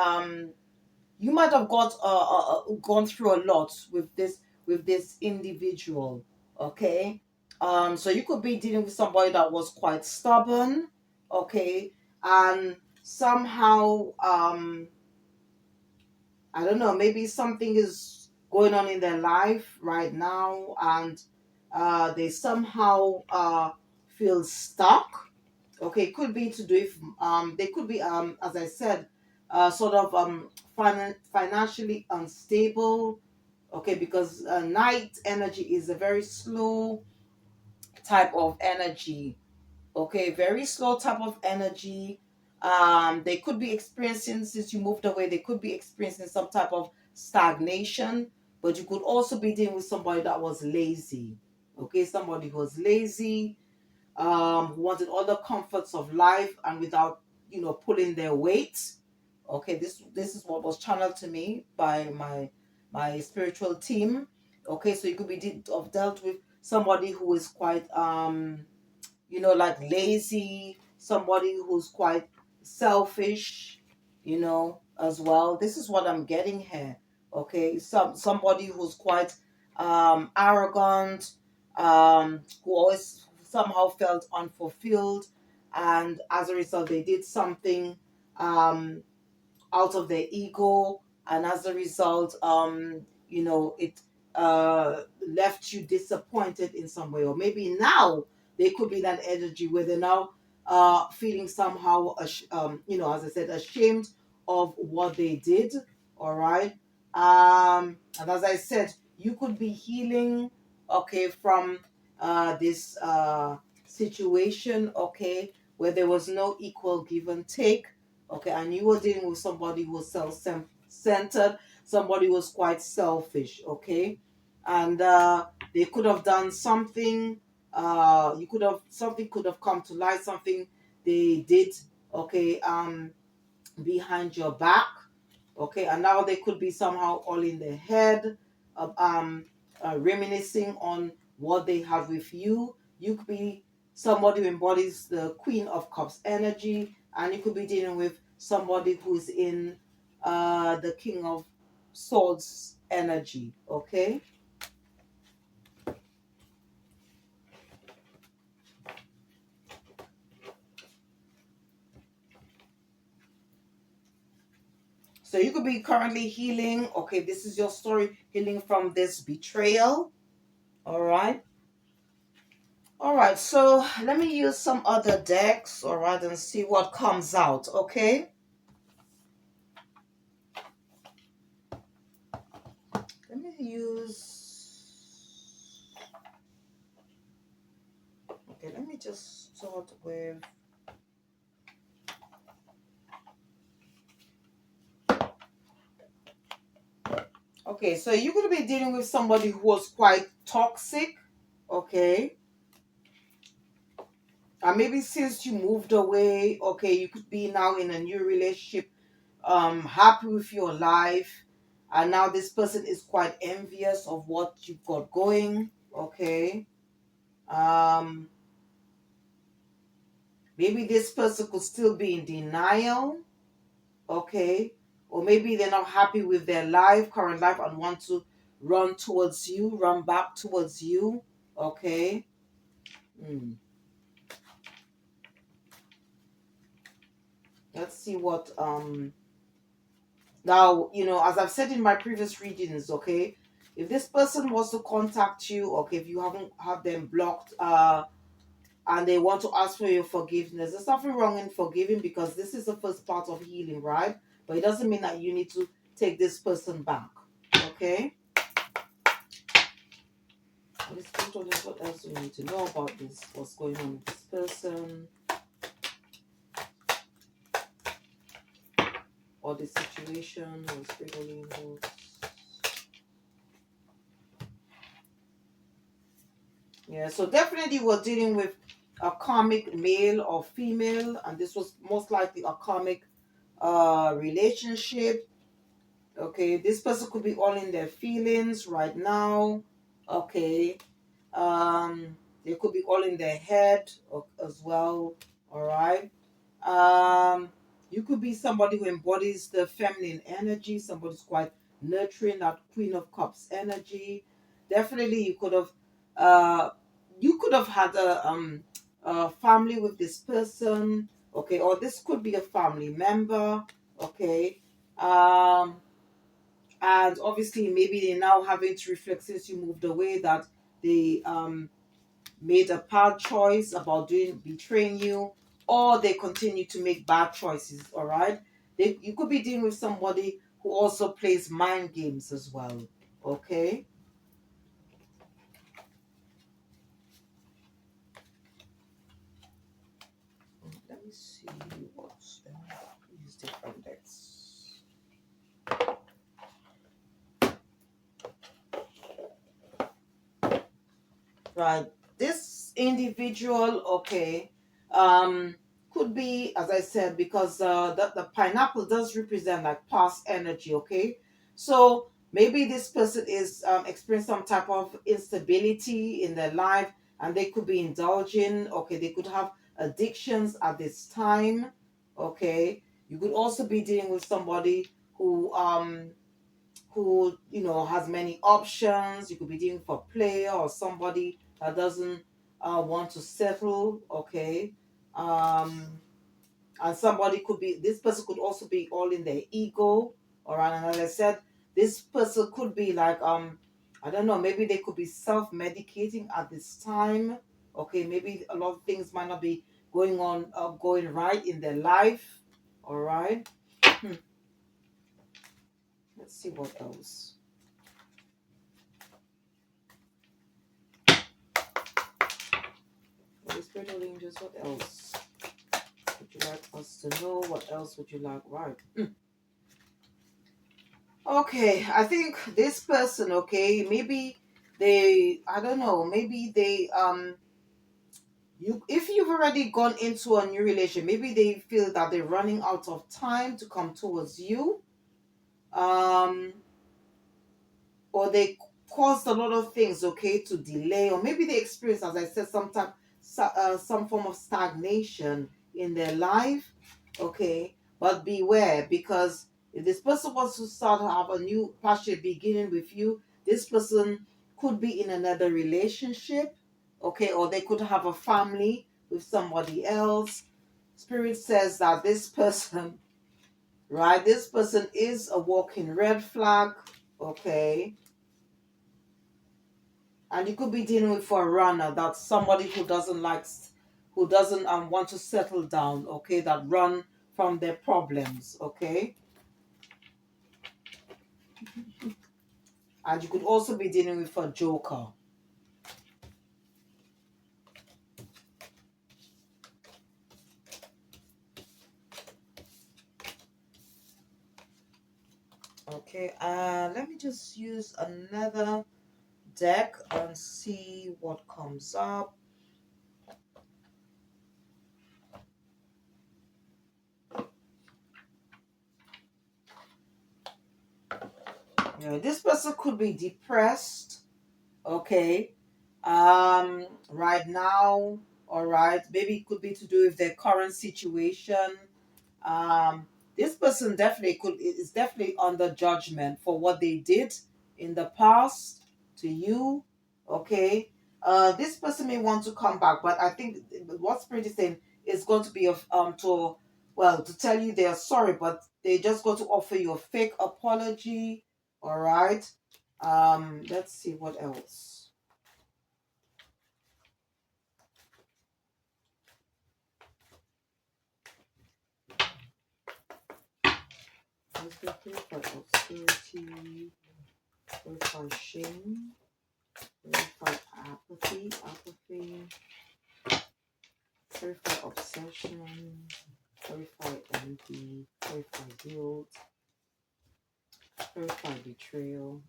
you might have gone through a lot with this individual, okay. So you could be dealing with somebody that was quite stubborn, okay, and somehow I don't know, maybe something is going on in their life right now, and they somehow feel stuck. Okay, it could be to do if they could be as I said, sort of financially unstable. Okay, because night energy is a very slow type of energy. Okay, very slow type of energy. They could be experiencing, since you moved away, they could be experiencing some type of stagnation, but you could also be dealing with somebody that was lazy. Okay, somebody who was lazy, who wanted all the comforts of life and without, pulling their weight. Okay, this is what was channeled to me by my spiritual team. Okay, so you could be dealt with somebody who is quite like lazy, somebody who's quite selfish, as well. This is what I'm getting here. Okay, somebody who's quite arrogant, who always somehow felt unfulfilled, and as a result, they did something um out of their ego, and as a result it left you disappointed in some way, or maybe now they could be that energy where they're now feeling somehow as I said, ashamed of what they did. All right. And as I said, you could be healing, okay, from this situation, okay, where there was no equal give and take. Okay, and you were dealing with somebody who was self-centered, somebody who was quite selfish. Okay, and they could have done something. You could have something could have come to light. Something they did. Okay, behind your back. Okay, and now they could be somehow all in their head, reminiscing on what they have with you. You could be somebody who embodies the Queen of Cups energy, and you could be dealing with somebody who's in the King of Swords energy. Okay. So you could be currently healing. Okay, this is your story, healing from this betrayal. All right. All right, so let me use some other decks, all right, and see what comes out, okay? Let me use. Okay, let me just start with. Okay, so you're going to be dealing with somebody who was quite toxic, okay? And maybe since you moved away, okay, you could be now in a new relationship, happy with your life, and now this person is quite envious of what you've got going, okay? Um, Maybe this person could still be in denial, okay? Or maybe they're not happy with their current life, and want to run towards you, run back towards you, okay? Hmm. Let's see what now, as I've said in my previous readings, okay? If this person was to contact you, okay, if you haven't had them blocked, and they want to ask for your forgiveness, there's nothing wrong in forgiving, because this is the first part of healing, right? But it doesn't mean that you need to take this person back, okay? What else do you need to know about this? What's going on with this person or the situation or spiritually involved? Yeah, so definitely we're dealing with a karmic male or female, and this was most likely a karmic relationship. Okay, this person could be all in their feelings right now. Okay, they could be all in their head as well. All right. Um, you could be somebody who embodies the feminine energy. Somebody's quite nurturing, that Queen of Cups energy. Definitely, uh, you could have had a family with this person. Okay, or this could be a family member. Okay. Um, and obviously maybe they now having to reflect since you moved away that they made a bad choice about doing betraying you, or they continue to make bad choices. All right, you could be dealing with somebody who also plays mind games as well. Okay. Let me see what's these different decks. Right, this individual, okay, um could be, as I said, because the pineapple does represent like past energy. Okay, so maybe this person is experiencing some type of instability in their life, and they could be indulging. Okay, they could have addictions at this time. Okay, you could also be dealing with somebody who has many options. You could be dealing for a player or somebody that doesn't want to settle. Okay. um and somebody could be, this person could also be all in their ego. All right, and as I said, this person could be like, I don't know, maybe they could be self-medicating at this time. Okay, maybe a lot of things might not be going right in their life. All right. Let's see what else. Holy Spirit, Holy Angels, what else would you like us to know? What else would you like? Right. Okay, I think this person, okay, maybe I don't know, maybe if you've already gone into a new relation, maybe they feel that they're running out of time to come towards you. Um, or they caused a lot of things, okay, to delay, or maybe they experience, as I said, some form of stagnation in their life. Okay, but beware, because if this person wants to start to have a new passionate beginning with you, this person could be in another relationship. Okay, or they could have a family with somebody else. Spirit says that this person, right, this person is a walking red flag. Okay, and you could be dealing with for a runner, that's somebody who doesn't want to settle down. Okay, that run from their problems. Okay, and you could also be dealing with a joker. Okay, let me just use another deck and see what comes up. This person could be depressed. Okay, right now. All right, maybe it could be to do with their current situation. um this person definitely is definitely under judgment for what they did in the past to you. Okay, this person may want to come back, but I think what Spirit is saying is going to be of to well, to tell you they are sorry, but they just going to offer you a fake apology. All right. Let's see what else. Let's go for obscurity, for shame, verify apathy, verify obsession, verify envy, verify guilt, verify betrayal.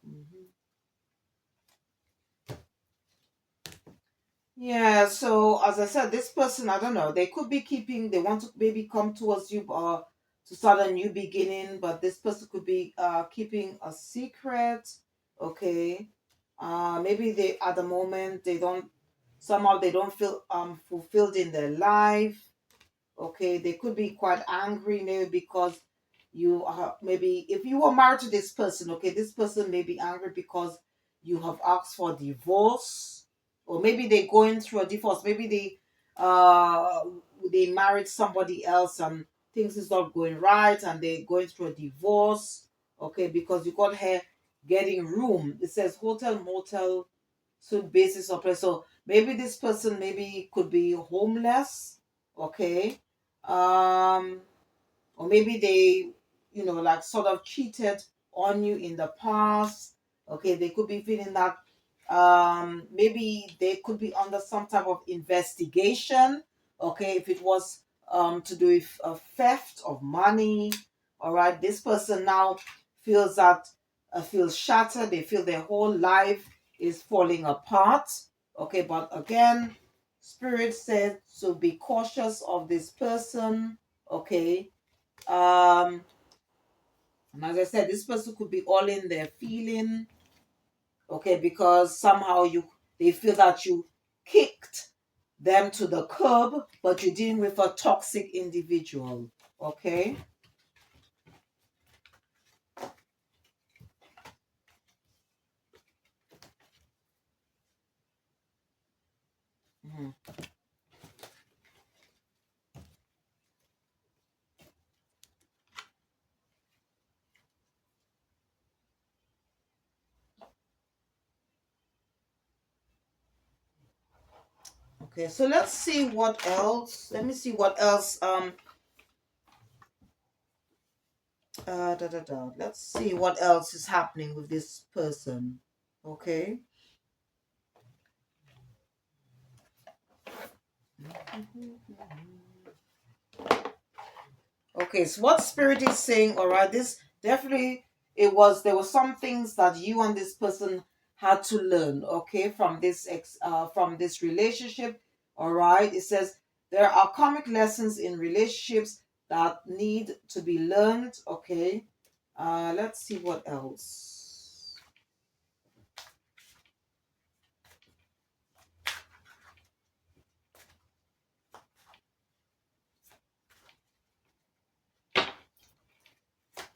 Yeah, so as I said, this person, I don't know, they could be keeping, they want to maybe come towards you to start a new beginning, but this person could be keeping a secret. Okay. Maybe they at the moment they don't, somehow they don't feel fulfilled in their life. Okay, they could be quite angry maybe because you are, maybe if you were married to this person, okay, this person may be angry because you have asked for divorce, or maybe they're going through a divorce, maybe uh they married somebody else and things is not going right and they're going through a divorce. Okay, because you got her getting room, it says hotel motel suit basis of place. So maybe this person maybe could be homeless. Okay. um or maybe they, like sort of cheated on you in the past. Okay, they could be feeling that maybe they could be under some type of investigation. Okay, if it was to do with a theft of money. All right, this person now feels that feels shattered, they feel their whole life is falling apart. Okay, but again, spirit said to be cautious of this person. Okay. um and as I said, this person could be all in their feeling. Okay, because somehow they feel that you kicked them to the curb, but you're dealing with a toxic individual. Okay. Mhm. Okay, so let's see what else. Let me see what else. Let's see what else is happening with this person. Okay. Okay, so what spirit is saying, all right, this definitely, there were some things that you and this person had to learn, okay, from this relationship. All right. It says there are karmic lessons in relationships that need to be learned. Okay. Let's see what else.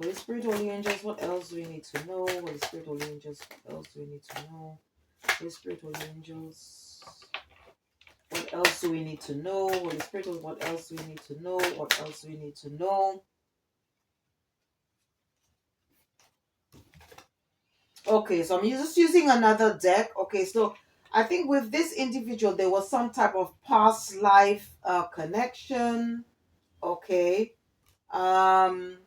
Holy Spirit, Holy Angels, what else do we need to know? Holy Spirit, Holy Angels, what else do we need to know? Holy Spirit, Holy Angels. What else do we need to know? Holy Spirit, what else do we need to know? What else do we need to know? Okay, so I'm just using another deck. Okay, so I think with this individual, there was some type of past life connection. Okay. Um,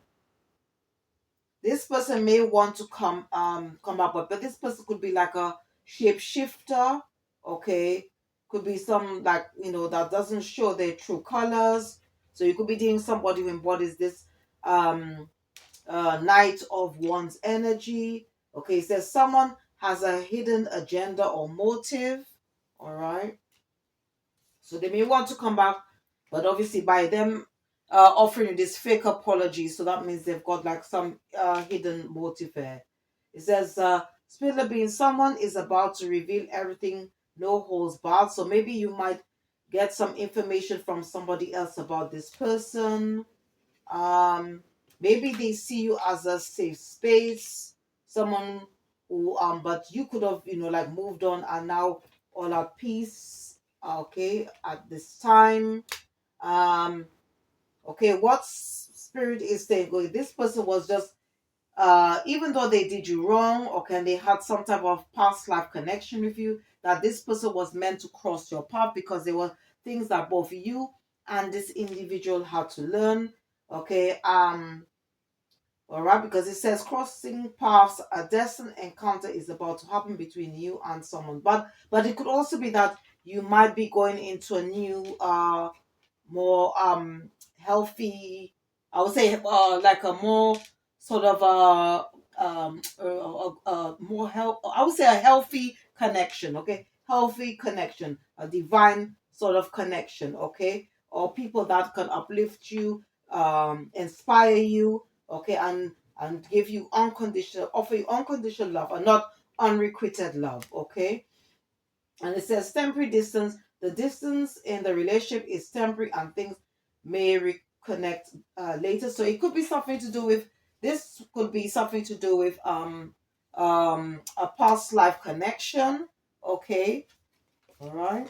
this person may want to come up, but this person could be like a shapeshifter. Okay, could be some, like, that doesn't show their true colors. So you could be doing somebody who embodies this um night of one's energy. Okay, it says someone has a hidden agenda or motive. All right. So they may want to come back, but obviously by them offering this fake apology, so that means they've got like some hidden motive there. It says, spirit being, someone is about to reveal everything, no holds barred. So maybe you might get some information from somebody else about this person. um Maybe they see you as a safe space, someone who but you could have, like, moved on and now all at peace. Okay, at this time. um okay, what spirit is saying, okay, this person was just even though they did you wrong, okay, and they had some type of past life connection with you, that this person was meant to cross your path because there were things that both you and this individual had to learn. Okay. All right, because it says crossing paths, a destined encounter is about to happen between you and someone. But it could also be that you might be going into a new more healthy, I would say, like a more sort of more health, I would say a healthy connection. Okay, healthy connection, a divine sort of connection, okay? Or people that can uplift you, inspire you, okay, and give you unconditional, offer you unconditional love and not unrequited love, okay? And it says temporary distance. The distance in the relationship is temporary and things may reconnect later. So it could be something to do with, this could be something to do with a past life connection. Okay. All right.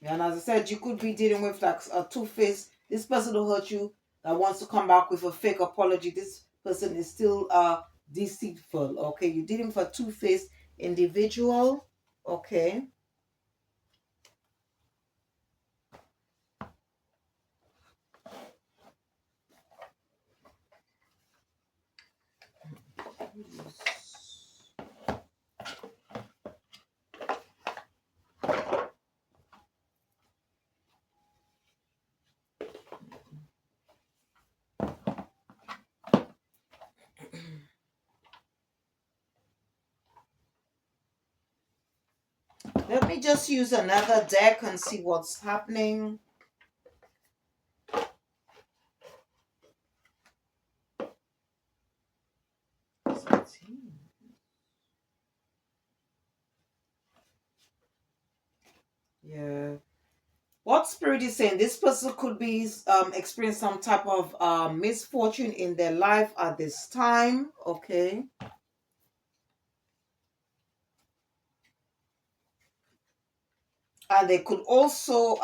And as I said, you could be dealing with like a two-faced, this person who hurt you that wants to come back with a fake apology. This person is still deceitful. Okay. You're dealing with a two-faced individual. Okay. Let me just use another deck and see what's happening. Yeah. What spirit is saying? This person could be experiencing some type of misfortune in their life at this time. Okay. And they could also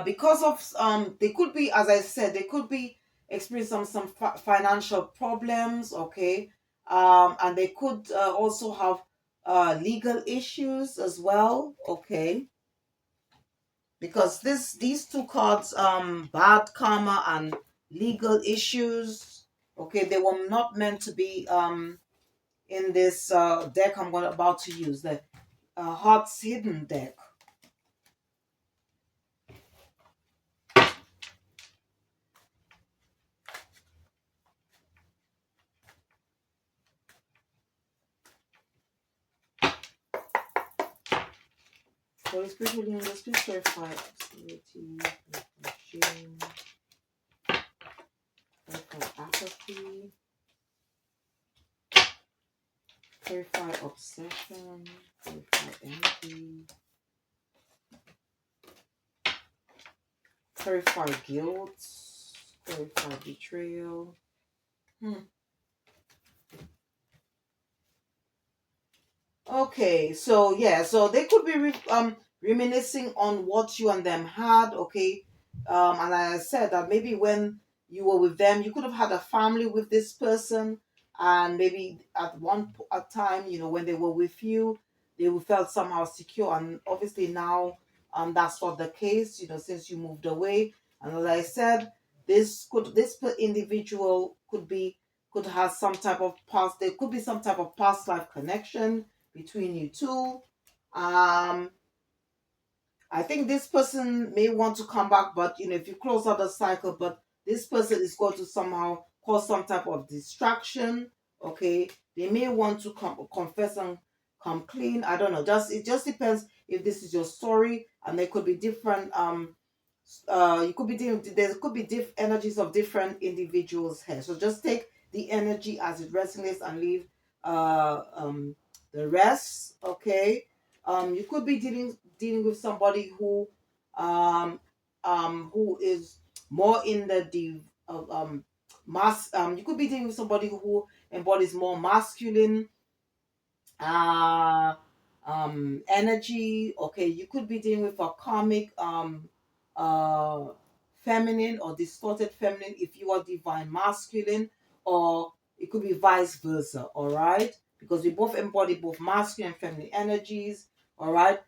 because of they could be, as I said, they could be experiencing some financial problems, okay, and they could also have legal issues as well, okay, because these two cards, bad karma and legal issues, okay, they were not meant to be in this deck about to use, the heart's hidden deck. Holy Spirit, Holy Universe, please clarify obscurity, shame, clarify apathy, clarify obsession, clarify envy, clarify guilt, clarify betrayal. Okay, so yeah, so they could be reminiscing on what you and them had, okay? And I said that maybe when you were with them, you could have had a family with this person, and maybe at a time, when they were with you, they felt somehow secure, and obviously now, that's not the case, since you moved away. And as I said, individual could have some type of past. There could be some type of past life connection between you two. Um, I think this person may want to come back, but if you close out the cycle, but this person is going to somehow cause some type of distraction. Okay, they may want to confess and come clean. I don't know. It just depends if this is your story, and there could be different you could be dealing, there could be energies of different individuals here, so just take the energy as it resonates and leave uh um the rest, okay. You could be dealing with somebody who is more in the you could be dealing with somebody who embodies more masculine uh energy, okay. You could be dealing with a karmic uh feminine or distorted feminine if you are divine masculine, or it could be vice versa, all right, because we both embody both masculine and feminine energies, all right.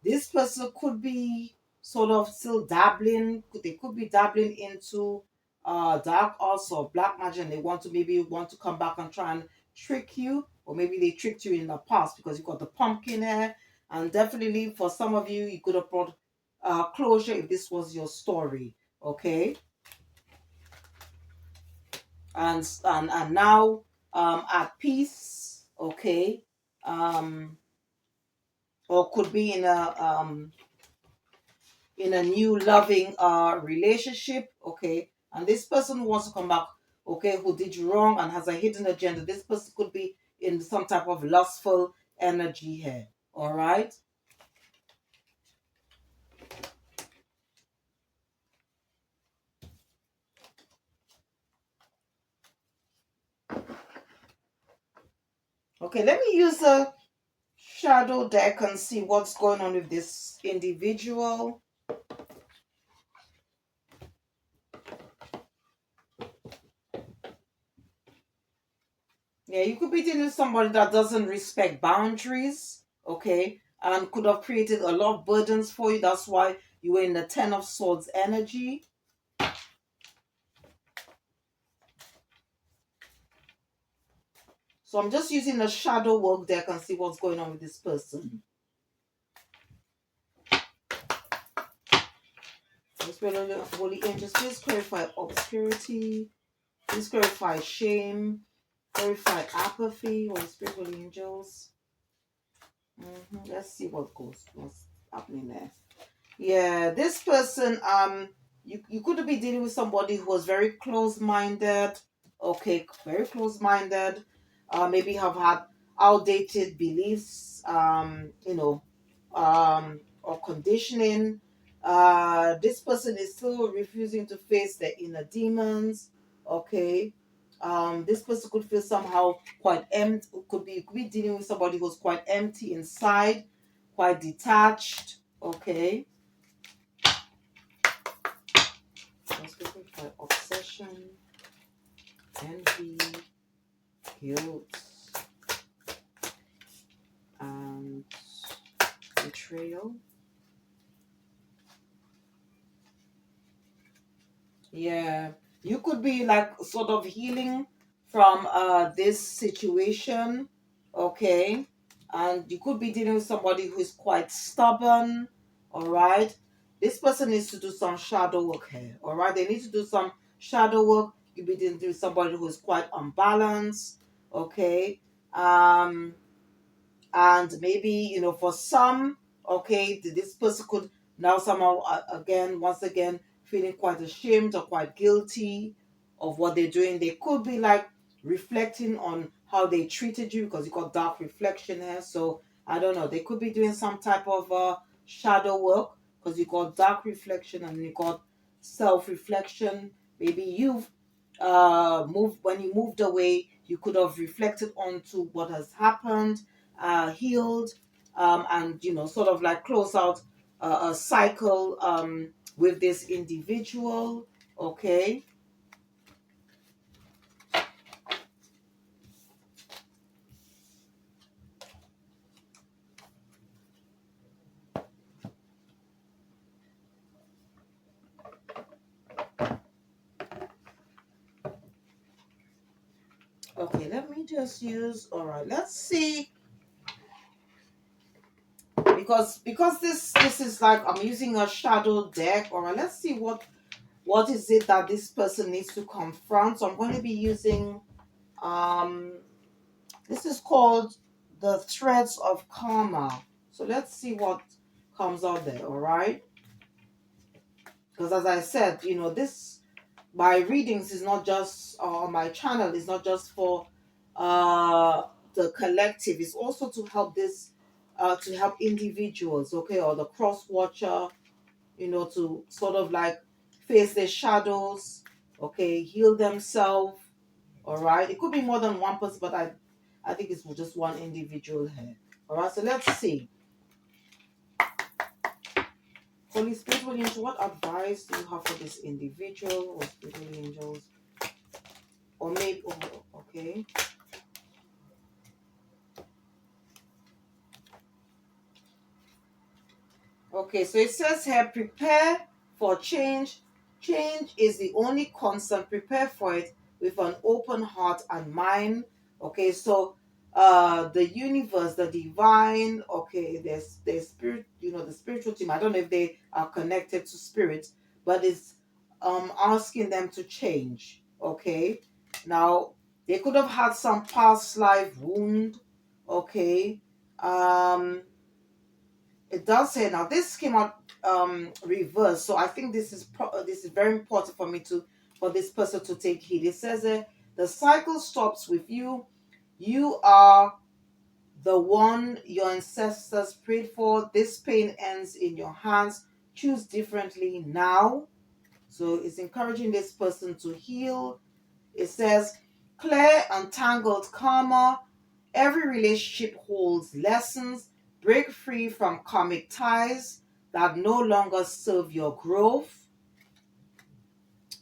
This person could be sort of still dabbling, they could be dabbling into dark arts or black magic, and they want to come back and try and trick you, or maybe they tricked you in the past because you got the pumpkin hair. And definitely for some of you, you could have brought closure if this was your story, okay. And now at peace, okay, or could be in a new loving relationship, okay, and this person wants to come back, okay, who did you wrong and has a hidden agenda. This person could be in some type of lustful energy here. All right. Okay, let me use a shadow deck and see what's going on with this individual. Yeah, you could be dealing with somebody that doesn't respect boundaries, okay, and could have created a lot of burdens for you. That's why you were in the Ten of Swords energy. So I'm just using a shadow work deck and see what's going on with this person. Holy angels, please clarify obscurity, please clarify shame, clarify apathy. Holy Spirit, holy angels. Let's see what's happening there. Yeah, this person, you could be dealing with somebody who was very close-minded. Okay, very close-minded. Maybe have had outdated beliefs, or conditioning. This person is still refusing to face their inner demons. Okay. This person could feel somehow quite empty. Could be dealing with somebody who's quite empty inside, quite detached. Okay. Most people by obsession, envy, guilt, and betrayal. Yeah, you could be like sort of healing from this situation, okay? And you could be dealing with somebody who is quite stubborn, all right? This person needs to do some shadow work here, all right? They need to do some shadow work. You'll be dealing with somebody who is quite unbalanced, okay? And maybe for some, okay, this person could now somehow again once again feeling quite ashamed or quite guilty of what they're doing. They could be like reflecting on how they treated you, because you got dark reflection here. So I don't know, they could be doing some type of shadow work, because you got dark reflection and you got self-reflection. Maybe you've moved when you moved away, you could have reflected onto what has happened, healed, and sort of like close out a cycle with this individual. Okay. Okay, let me just use, all right, let's see, because this is like I'm using a shadow deck. All right, let's see what is it that this person needs to confront. So I'm going to be using um this is called the threads of karma. So let's see what comes out there. All right. Because as I said, this my readings is not just my channel is not just for uh the collective. It's also to help to help individuals, okay, or the cross watcher, to sort of like face their shadows, okay, heal themselves. All right, it could be more than one person, but I think it's just one individual here. All right, so let's see. Holy Spirit, Holy Angels, what advice do you have for this individual? Or Spirit, Holy Angels, or maybe, okay. Okay, so it says here, prepare for change. Change is the only constant. Prepare for it with an open heart and mind. Okay, so the universe, the divine, okay, there's spirit, the spiritual team. I don't know if they are connected to spirit, but it's asking them to change. Okay. Now They could have had some past life wound. Okay. Um, it does say now this came out reverse, so I think this is very important for me to for this person to take heed. It says the cycle stops with you. You are the one your ancestors prayed for. This pain ends in your hands. Choose differently now. So it's encouraging this person to heal. It says clear untangled karma. Every relationship holds lessons. Break free from karmic ties that no longer serve your growth.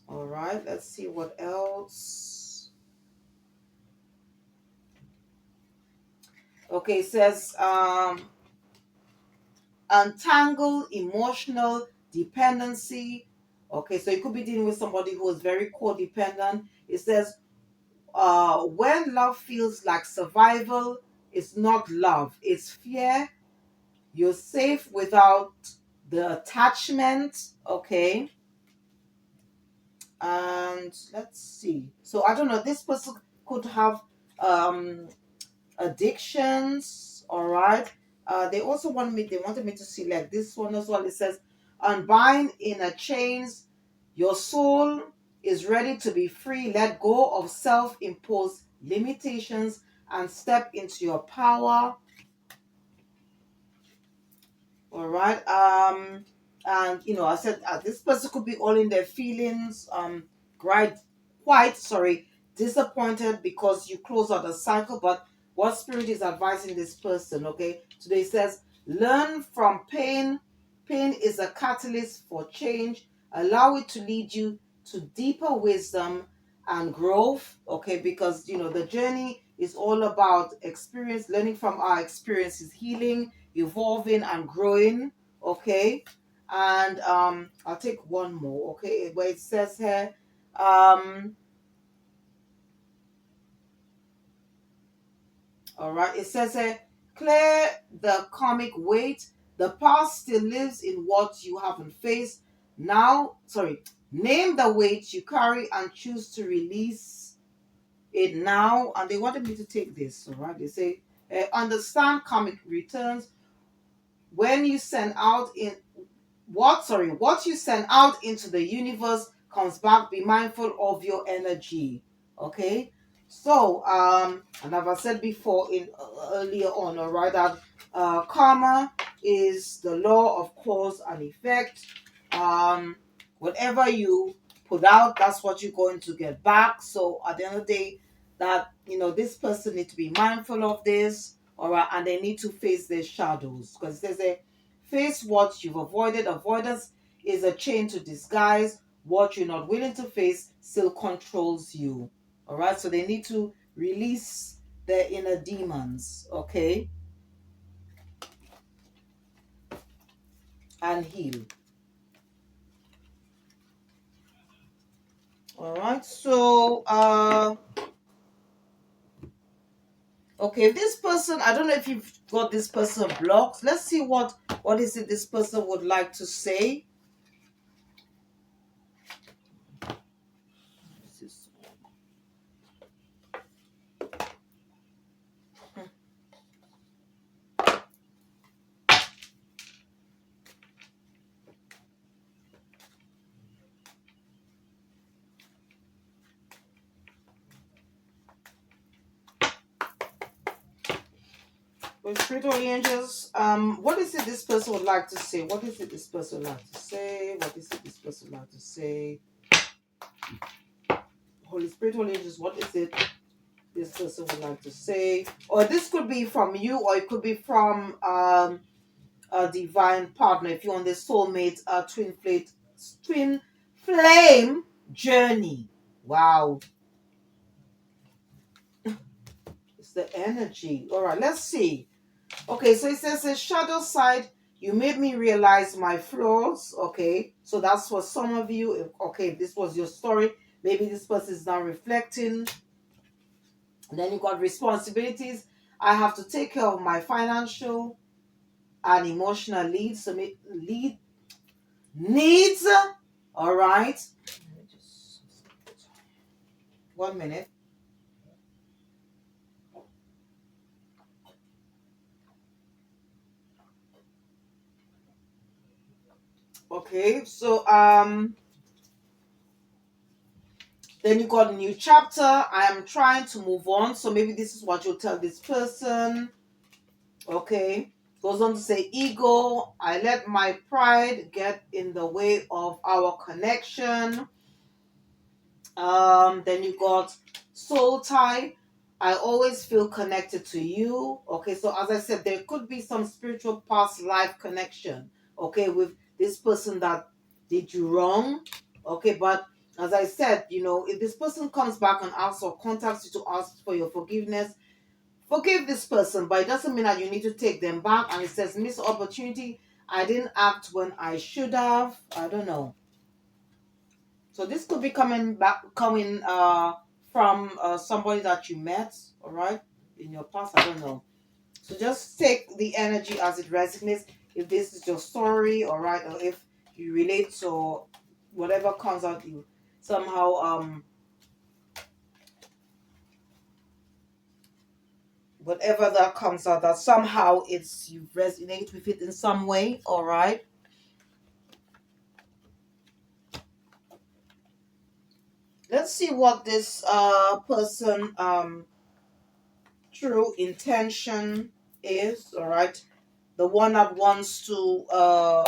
All right, let's see what else. Okay, it says untangle emotional dependency. Okay, so you could be dealing with somebody who is very codependent. It says when love feels like survival, it's not love, it's fear. You're safe without the attachment. Okay. And let's see. So I don't know. This person could have um addictions. All right. They wanted me to see like this one as well. It says, unbind inner chains. Your soul is ready to be free. Let go of self-imposed limitations and step into your power. All right. And I said this person could be all in their feelings. Quite, sorry, disappointed because you close out the cycle. But what spirit is advising this person? Okay. Today says, learn from pain. Pain is a catalyst for change. Allow it to lead you to deeper wisdom and growth. Okay, because the journey is all about experience, learning from our experiences, healing, evolving and growing. Okay. And I'll take one more. Okay, where it says here, um all right, it says here, clear the karmic weight. The past still lives in what you haven't faced. Now, sorry, name the weight you carry and choose to release it now. And they wanted me to take this. All right, they say, understand karmic returns. When you send out in what you send out into the universe comes back. Be mindful of your energy. Okay. So and as I said before in earlier on, all right, that karma is the law of cause and effect. Whatever you put out, that's what you're going to get back. So at the end of the day, that this person need to be mindful of this. All right, and they need to face their shadows, because it says face what you've avoided. Avoidance is a chain to disguise. What you're not willing to face still controls you. All right, so they need to release their inner demons, okay, and heal. All right, so okay, this person, I don't know if you've got this person blocked. Let's see what is it this person would like to say. With spiritual angels, what is it this person would like to say? What is it this person would like to say? What is it this person would like to say? Holy spiritual angels, what is it this person would like to say? Or this could be from you, or it could be from a divine partner. If you're on the soulmate, twin flame journey. Wow, it's the energy. All right, let's see. Okay, so it says a shadow side. You made me realize my flaws. Okay, so that's for some of you. Okay, if this was your story, maybe this person is now reflecting. And then you got responsibilities. I have to take care of my financial and emotional needs. All right. One minute. Okay, so then you got a new chapter. I am trying to move on, so maybe this is what you'll tell this person. Okay, goes on to say, ego, I let my pride get in the way of our connection. Then you got soul tie. I always feel connected to you. Okay, so as I said, there could be some spiritual past life connection. Okay, with this person that did you wrong. Okay, but as I said, if this person comes back and asks or contacts you to ask for your forgiveness, forgive this person, but it doesn't mean that you need to take them back. And it says, miss opportunity. I didn't act when I should have. I don't know. So this could be coming from somebody that you met, all right, in your past. I don't know. So just take the energy as it resonates. If this is your story, all right, or if you relate to whatever comes out, you somehow whatever that comes out, that somehow you resonate with it in some way, all right. Let's see what this person true intention is, all right. The one that wants to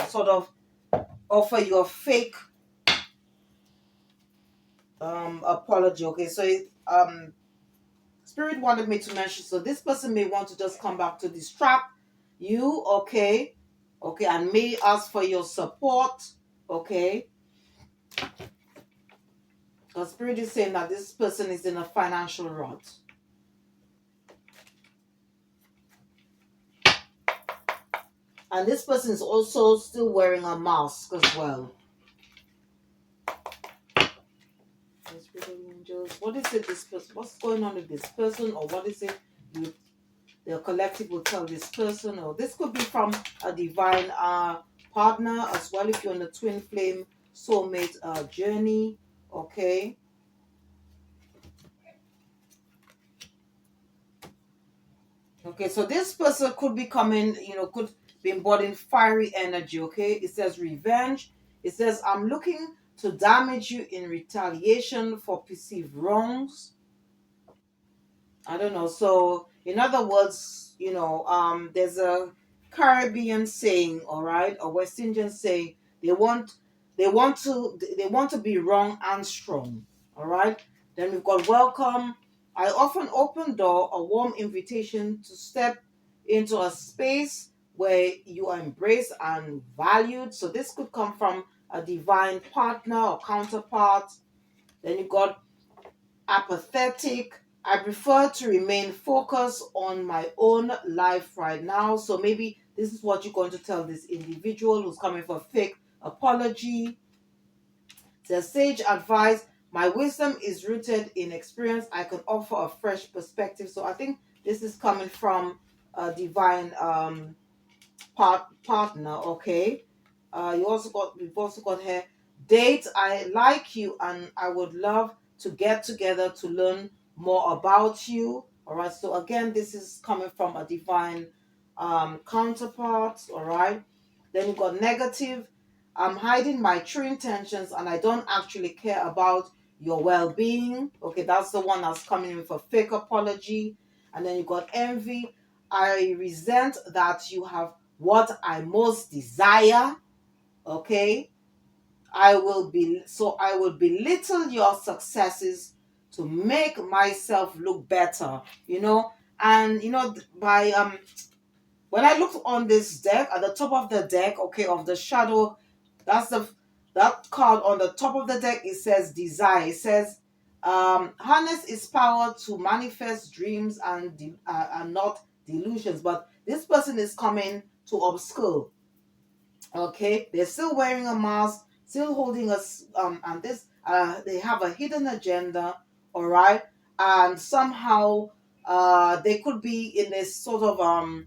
sort of offer you a fake apology. Okay, so spirit wanted me to mention, so this person may want to just come back to distract you. Okay, okay, and may ask for your support. Okay, because spirit is saying that this person is in a financial rut, and this person is also still wearing a mask as well. What is it? This person. What's going on with this person, or what is it? The collective will tell this person, or this could be from a divine partner as well. If you're on a twin flame soulmate journey, okay. Okay, so this person could be coming, could be embodying fiery energy. Okay, it says revenge. It says, I'm looking to damage you in retaliation for perceived wrongs. I don't know. So, in other words, there's a Caribbean saying, all right, a West Indian saying, they want to be wrong and strong, all right. Then we've got welcome. I often open door, a warm invitation to step into a space where you are embraced and valued. So this could come from a divine partner or counterpart. Then you got apathetic. I prefer to remain focused on my own life right now. So maybe this is what you're going to tell this individual who's coming for fake apology. The sage advice, my wisdom is rooted in experience. I can offer a fresh perspective. So I think this is coming from a divine partner, okay. We've also got here, date, I like you and I would love to get together to learn more about you, all right. So again, this is coming from a divine counterpart, all right. Then you got negative, I'm hiding my true intentions and I don't actually care about your well-being. Okay, that's the one that's coming in with a fake apology. And then you got envy, I resent that you have what I most desire. Okay, I will belittle your successes to make myself look better. And by when I looked on this deck, at the top of the deck, okay, of the shadow, that's that card on the top of the deck. It says desire. It says harness its power to manifest dreams and not delusions. But this person is coming to obscure. Okay, they're still wearing a mask, still holding us, and this, they have a hidden agenda, all right, and somehow, they could be in this sort of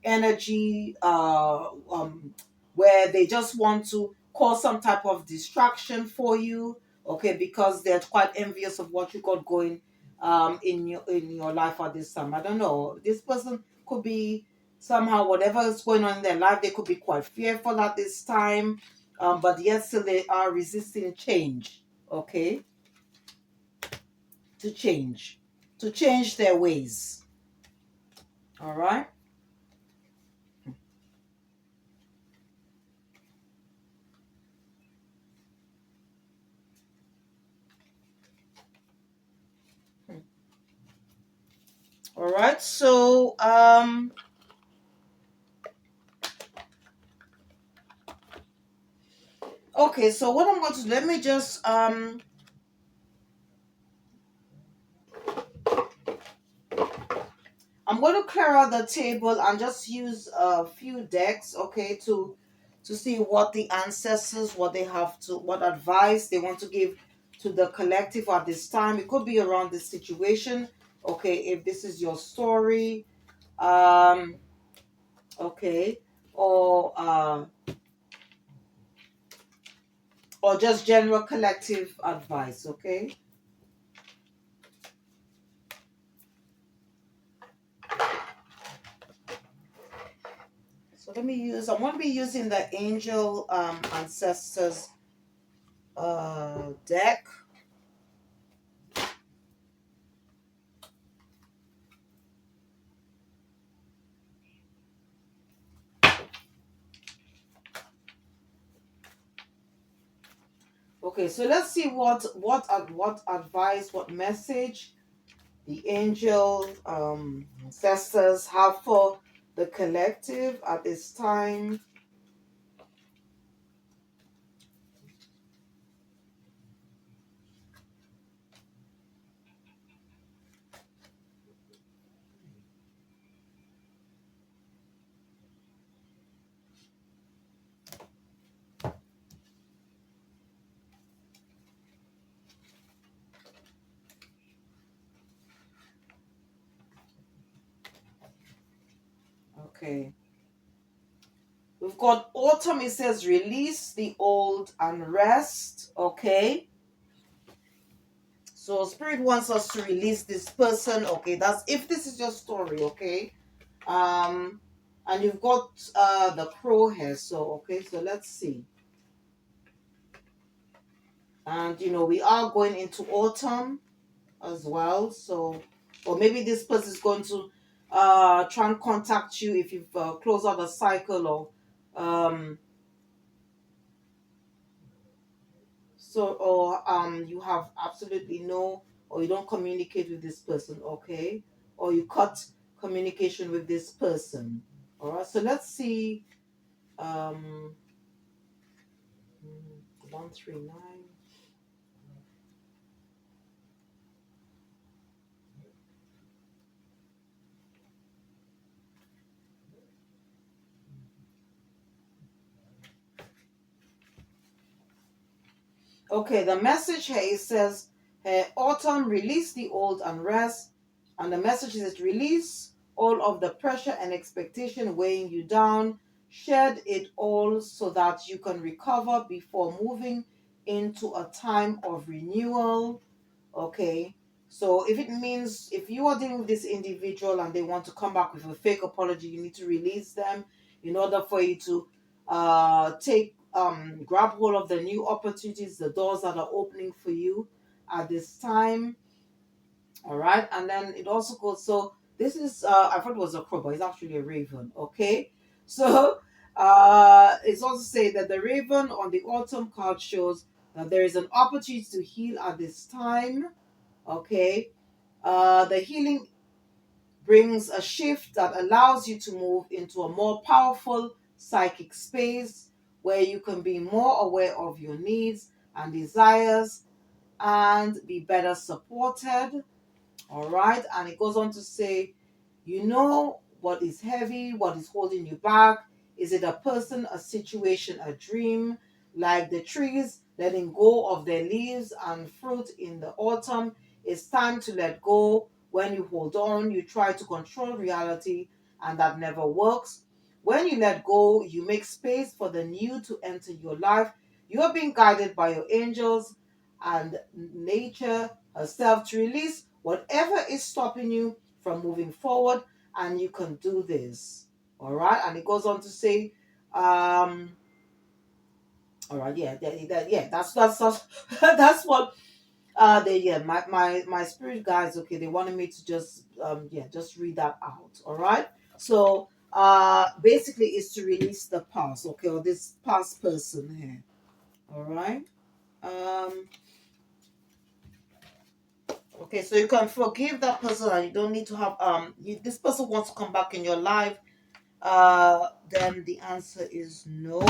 energy, where they just want to cause some type of distraction for you, okay, because they're quite envious of what you got going, in your life at this time. I don't know. This person could be somehow, whatever is going on in their life, they could be quite fearful at this time. but yet still they are resisting change. Okay, to change, to change their ways. All right. All right. So okay. So what I'm going to do, let me just I'm going to clear out the table and just use a few decks, okay, to see what the ancestors, what they have to, what advice they want to give to the collective at this time. It could be around this situation, okay, if this is your story, um, okay, or just general collective advice, okay. So let me use. I'm going to be using the Angel Ancestors deck. Okay, so let's see what advice, what message the angel ancestors have for the collective at this time. Okay. We've got autumn. It says release the old and rest. Okay. So spirit wants us to release this person. Okay, that's if this is your story. Okay. Um, and you've got the crow here. So okay, so let's see. And we are going into autumn as well. So, or maybe this person is going to try and contact you if you've closed out a cycle, or you have absolutely no, or you don't communicate with this person, okay, or you cut communication with this person. All right. So let's see. Um, 139. Okay, the message here it says, autumn, release the old and rest. And the message is release all of the pressure and expectation weighing you down. Shed it all so that you can recover before moving into a time of renewal. Okay. So if it means if you are dealing with this individual and they want to come back with a fake apology, you need to release them in order for you to take grab hold of the new opportunities, the doors that are opening for you at this time. All right. And then it also goes, so this is I thought it was a crow, but it's actually a raven. Okay. So it's also say that the raven on the autumn card shows that there is an opportunity to heal at this time. Okay. The healing brings a shift that allows you to move into a more powerful psychic space where you can be more aware of your needs and desires and be better supported. All right. And it goes on to say, you know what is heavy, what is holding you back. Is it a person, a situation, a dream? Like the trees letting go of their leaves and fruit in the autumn, it's time to let go. When you hold on, you try to control reality, and that never works. When you let go, you make space for the new to enter your life. You are being guided by your angels and nature herself to release whatever is stopping you from moving forward, and you can do this. All right. And it goes on to say, All right, yeah, yeah, that's that's what they yeah, my spirit guides, okay, they wanted me to just yeah, just read that out. All right. So basically it's to release the past, okay, or this past person here. All right. Um okay, so you can forgive that person and you don't need to have this person wants to come back in your life. Then the answer is no.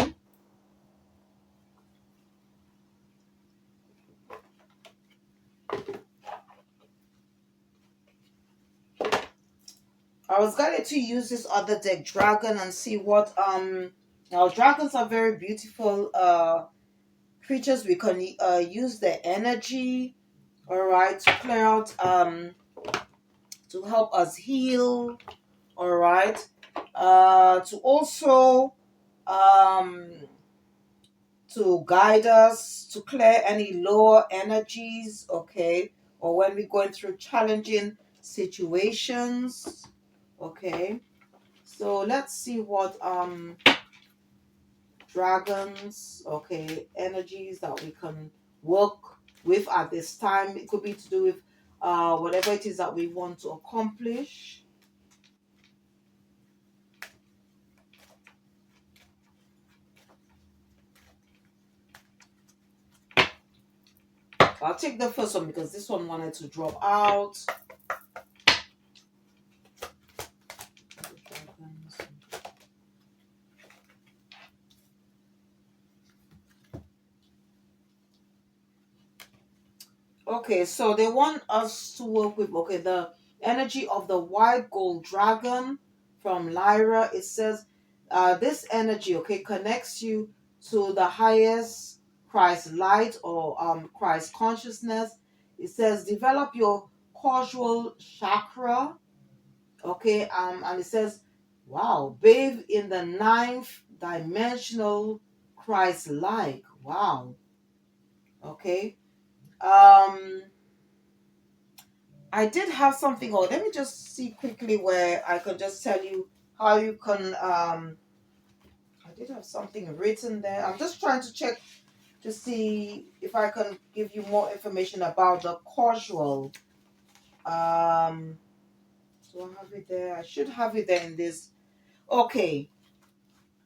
I was going to use this other deck, Dragon, and see what now dragons are very beautiful creatures. We can use their energy, all right, to clear out to help us heal, all right. To also um to guide us, to clear any lower energies, okay, or when we're going through challenging situations, okay. So let's see what dragons, okay, energies that we can work with at this time. It could be to do with whatever it is that we want to accomplish. I'll take the first one because this one wanted to drop out. Okay, so they want us to work with, okay, the energy of the white gold dragon from Lyra. It says this energy, okay, connects you to the highest Christ light or Christ consciousness. It says develop your causal chakra, okay, and it says, wow, bathe in the ninth dimensional Christ light. Wow, okay. Um, I did have something, or let me just see quickly where I can just tell you how you can I did have something written there. I'm just trying to check to see if I can give you more information about the causal. Um do I have it there? I should have it there in this. Okay.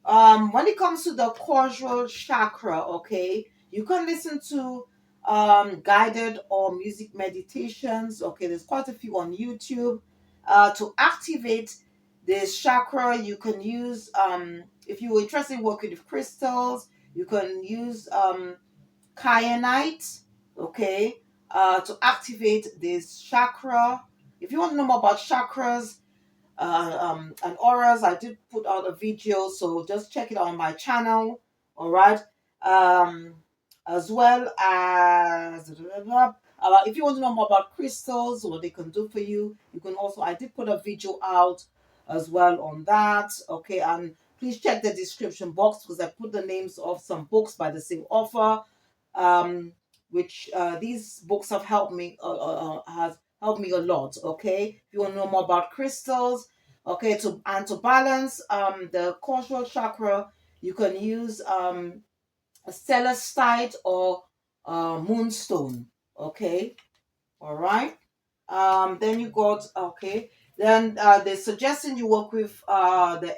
When it comes to the causal chakra, okay, you can listen to guided or music meditations. Okay, there's quite a few on YouTube. To activate this chakra, you can use if you're interested in working with crystals, you can use kyanite, okay, to activate this chakra. If you want to know more about chakras, and auras. I did put out a video, so just check it out on my channel. All right. Um, as well as if you want to know more about crystals, what they can do for you, you can also. I did put a video out as well on that. Okay, and please check the description box because I put the names of some books by the same author. Um, which these books have helped me has helped me a lot. Okay, if you want to know more about crystals, okay, to balance the causal chakra, you can use a celestite or moonstone. Okay, all right. Then you got okay. Then they're suggesting you work with the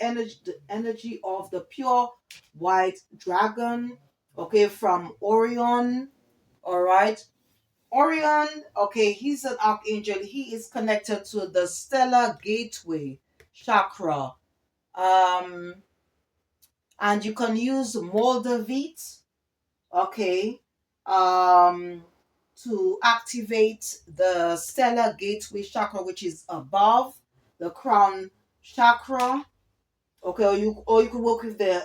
energy of the pure white dragon. Okay, from Orion. All right. Orion, okay, he's an archangel. He is connected to the stellar gateway chakra. Um, and you can use Moldavite, okay, um, to activate the stellar gateway chakra, which is above the crown chakra. Okay, or you could work with the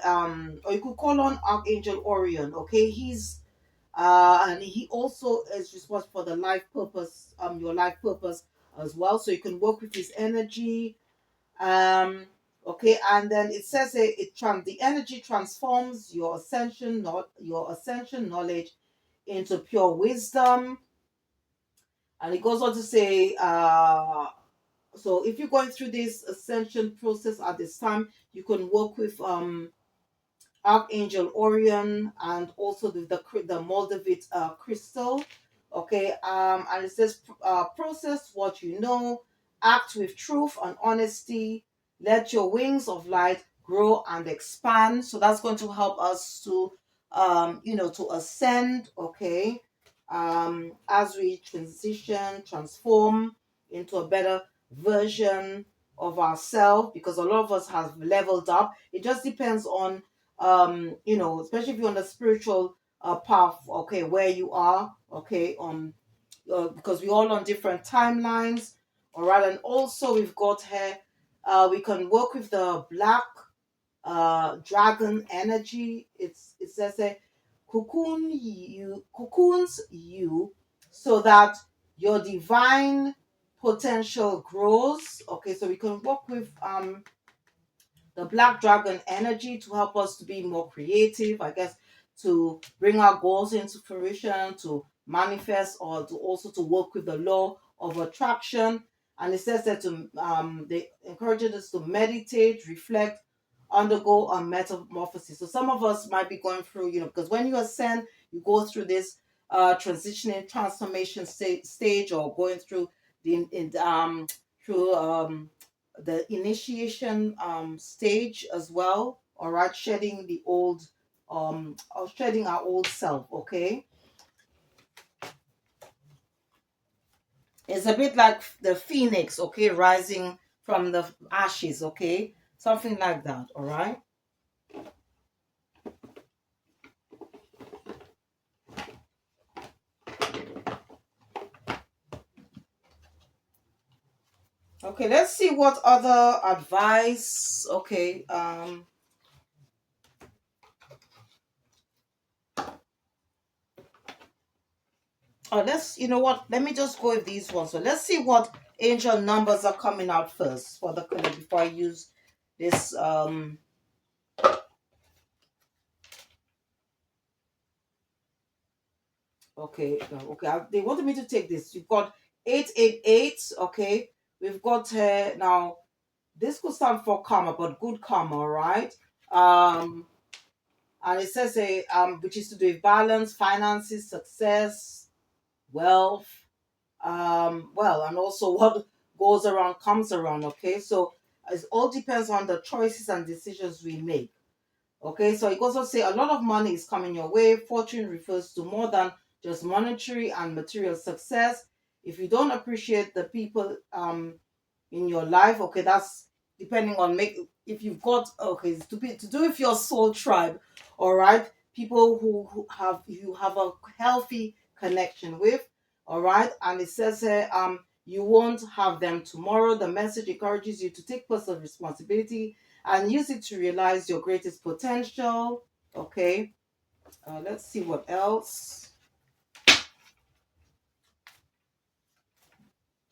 or you could call on Archangel Orion. Okay, he's and he also is responsible for the life purpose, your life purpose as well. So you can work with his energy. Um, okay, and then it says the energy transforms your ascension, not your ascension knowledge into pure wisdom. And it goes on to say, so if you're going through this ascension process at this time, you can work with Archangel Orion, and also the Moldavite crystal. Okay, and it says, process what you know, act with truth and honesty, let your wings of light grow and expand. So that's going to help us to, to ascend. Okay, as we transform into a better version of ourselves, because a lot of us have leveled up. It just depends on, especially if you're on the spiritual path, okay, where you are, okay, because we're all on different timelines, all right. And also we've got here, we can work with the black dragon energy. It says cocoons you so that your divine potential grows. Okay, so we can work with the black dragon energy to help us to be more creative, I guess, to bring our goals into fruition, to manifest, or to also to work with the law of attraction. And it says that they encourage us to meditate, reflect, undergo a metamorphosis. So some of us might be going through, because when you ascend, you go through this transitioning transformation stage, or going through through the initiation stage as well. All right, shedding the old, or shedding our old self. Okay, it's a bit like the phoenix. Okay, rising from the ashes. Okay, something like that. All right. Okay, let's see what other advice. Okay, oh, you know what? Let me just go with these ones. So let's see what angel numbers are coming out first for the color before I use this. Okay, okay. They wanted me to take this. You've got 888. Okay, we've got now. This could stand for karma, but good karma, all right? And it says which is to do with balance, finances, success, wealth, and also what goes around comes around. Okay, so it all depends on the choices and decisions we make. Okay, so it goes on to say a lot of money is coming your way. Fortune refers to more than just monetary and material success. If you don't appreciate the people in your life, okay, that's depending on make if you've got, okay, to do with your soul tribe, all right, people who have you have a healthy connection with, all right. And it says here, you won't have them tomorrow. The message encourages you to take personal responsibility and use it to realize your greatest potential. Okay, let's see what else.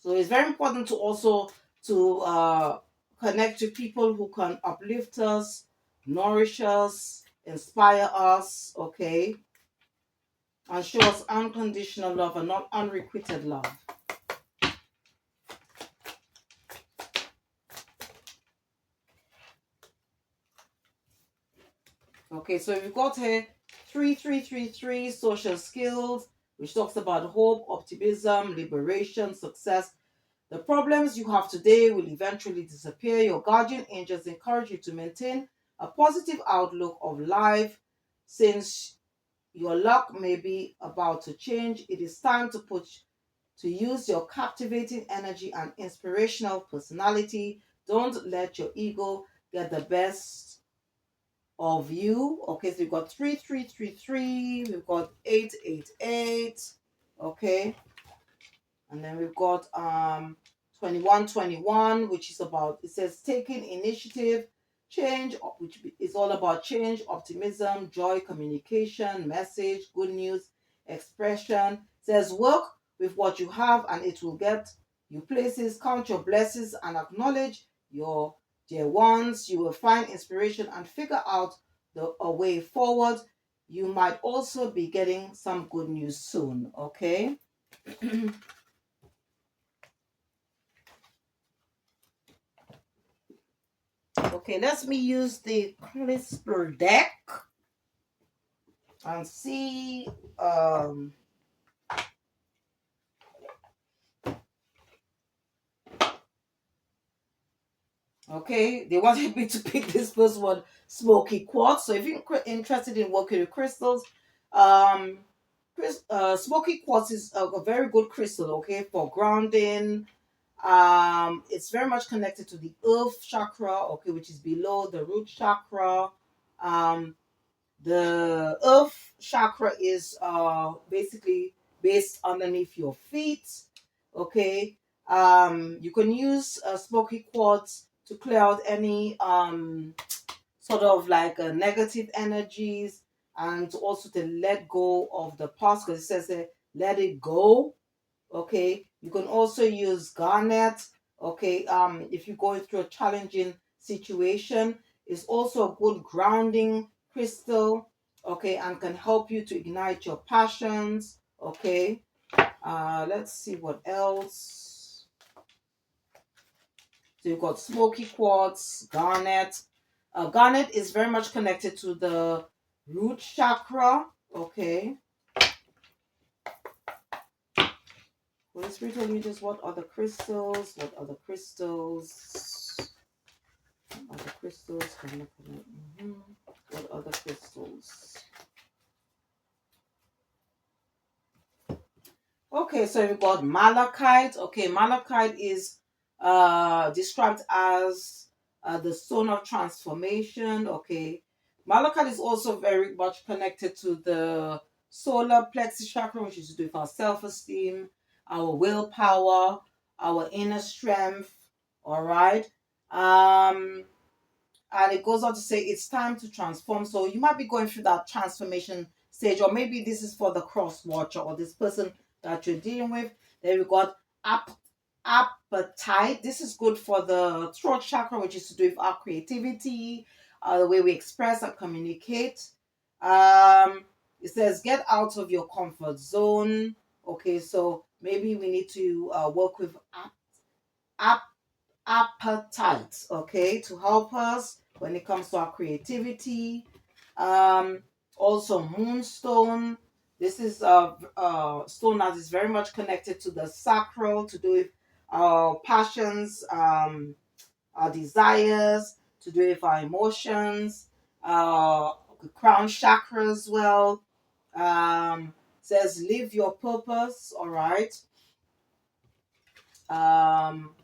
So it's very important to also to connect to people who can uplift us, nourish us, inspire us, okay, and show us unconditional love and not unrequited love. Okay, so we've got here 3333 social skills, which talks about hope, optimism, liberation, success. The problems you have today will eventually disappear. Your guardian angels encourage you to maintain a positive outlook of life. Since your luck may be about to change, it is time to use your captivating energy and inspirational personality. Don't let your ego get the best of you. Okay, so we've got 3333, we've got 888. Okay, and then we've got 2121, which is about, it says taking initiative, change, which is all about change, optimism, joy, communication, message, good news, expression. It says work with what you have and it will get you places. Count your blessings and acknowledge your dear ones. You will find inspiration and figure out a way forward. You might also be getting some good news soon. Okay. Okay, let me use the crystal deck and see. Okay, they wanted me to pick this first one, smoky quartz. So if you're interested in working with crystals, um, smoky quartz is a very good crystal. Okay, for grounding. It's very much connected to the earth chakra. Okay, which is below the root chakra. Um, the earth chakra is basically based underneath your feet. Okay. You can use smoky quartz to clear out any sort of like negative energies, and to also to let go of the past, because it says let it go. Okay, you can also use garnet. Okay, if you're going through a challenging situation, it's also a good grounding crystal. Okay, and can help you to ignite your passions. Okay, let's see what else. So you've got smoky quartz, garnet. Garnet is very much connected to the root chakra. Okay. Holy Spirit told me just what other crystals? What other crystals? What other crystals? What other crystals? Okay, so we've got malachite. Okay, malachite is described as the stone of transformation. Okay, malachite is also very much connected to the solar plexus chakra, which is to do with our self-esteem, our willpower, our inner strength. All right. And it goes on to say it's time to transform. So you might be going through that transformation stage, or maybe this is for the cross watcher or this person that you're dealing with. Then we got appetite. This is good for the throat chakra, which is to do with our creativity, the way we express and communicate. It says get out of your comfort zone. Okay, so maybe we need to work with app appetite, okay, to help us when it comes to our creativity. Um, Also, moonstone. This is a stone that is very much connected to the sacral, to do with our passions, our desires, to do with our emotions, the crown chakra as well. Says live your purpose, all right. Um,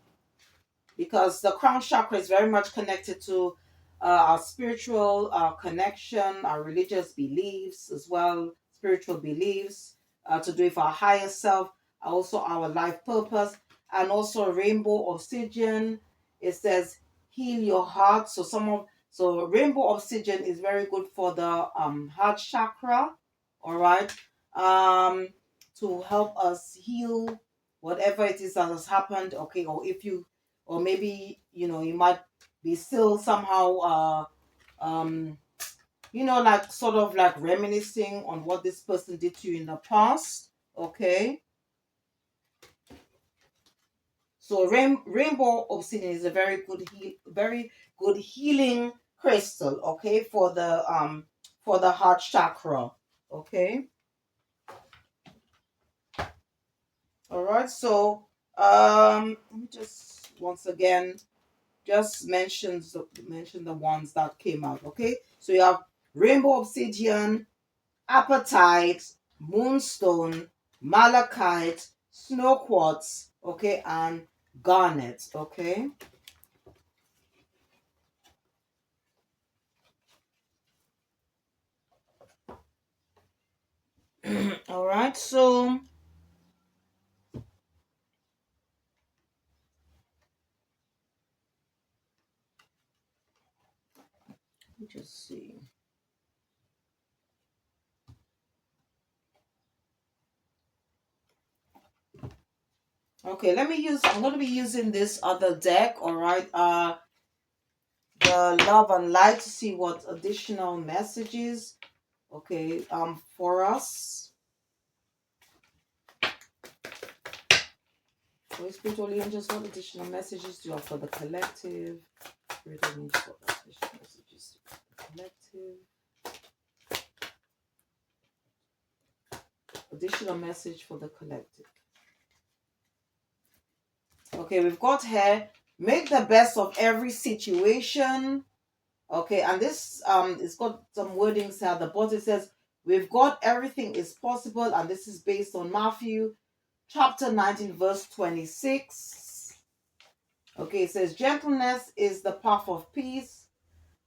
because the crown chakra is very much connected to our spiritual connection, our religious beliefs as well, spiritual beliefs, to do with our higher self, also our life purpose, and also rainbow obsidian. It says heal your heart. So rainbow obsidian is very good for the heart chakra. All right, to help us heal whatever it is that has happened. Okay, or maybe you might be still somehow like sort of like reminiscing on what this person did to you in the past. Okay, so rainbow obsidian is a very good healing crystal. Okay, for the heart chakra. Okay, all right. So let me just once again just mention the ones that came out. Okay, so you have rainbow obsidian, apatite, moonstone, malachite, snow quartz, okay, and garnet. Okay. All right, so let me just see. Okay, I'm going to be using this other deck. All right, the love and light, to see what additional messages, okay, for us. Holy Spirit, Holy Angels, what additional messages do you have for the collective? Spirit, I need for additional messages to the collective. Additional message for the collective. Okay, we've got here, make the best of every situation. Okay, and this it's got some wordings here at the bottom. It says, we've got everything is possible, and this is based on Matthew chapter 19, verse 26. Okay, it says, gentleness is the path of peace.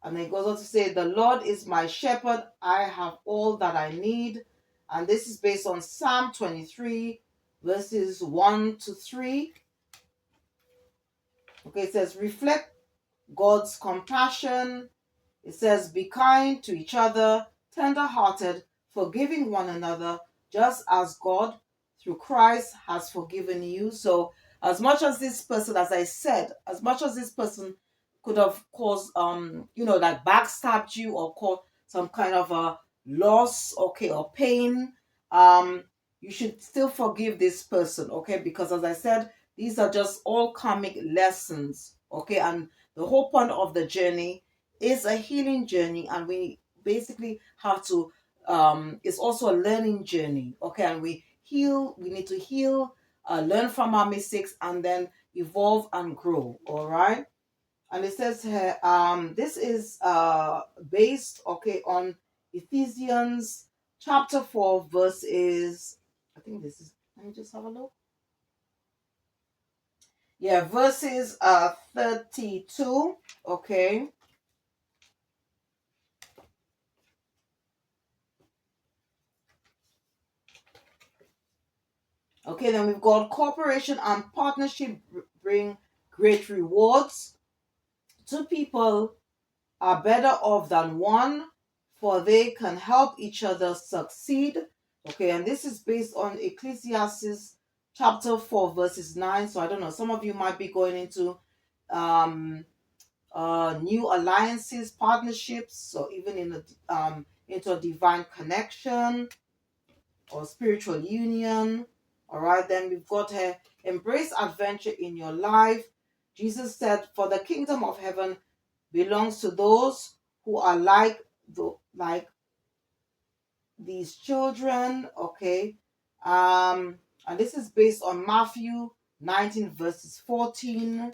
And then it goes on to say, the Lord is my shepherd, I have all that I need. And this is based on Psalm 23, verses 1 to 3. Okay, it says, reflect God's compassion. It says, be kind to each other, tender-hearted, forgiving one another, just as God, through Christ, has forgiven you. So, as much as this person, as I said, as much as this person could have caused, like backstabbed you or caused some kind of a loss, okay, or pain, you should still forgive this person, okay? Because as I said, these are just all karmic lessons, okay? And the whole point of the journey is a healing journey, and we basically have to it's also a learning journey, okay? And we need to heal, learn from our mistakes, and then evolve and grow. All right. And it says here, this is based, okay, on Ephesians chapter 4 verses, I think this is, let me just have a look. Yeah, verses 32. Okay. Okay, then we've got cooperation and partnership bring great rewards. Two people are better off than one, for they can help each other succeed. Okay, and this is based on Ecclesiastes chapter 4, verses 9. So I don't know, some of you might be going into new alliances, partnerships, or even into a divine connection or spiritual union. All right, then we've got here, embrace adventure in your life. Jesus said, for the kingdom of heaven belongs to those who are like these children. Okay, and this is based on Matthew 19 verses 14.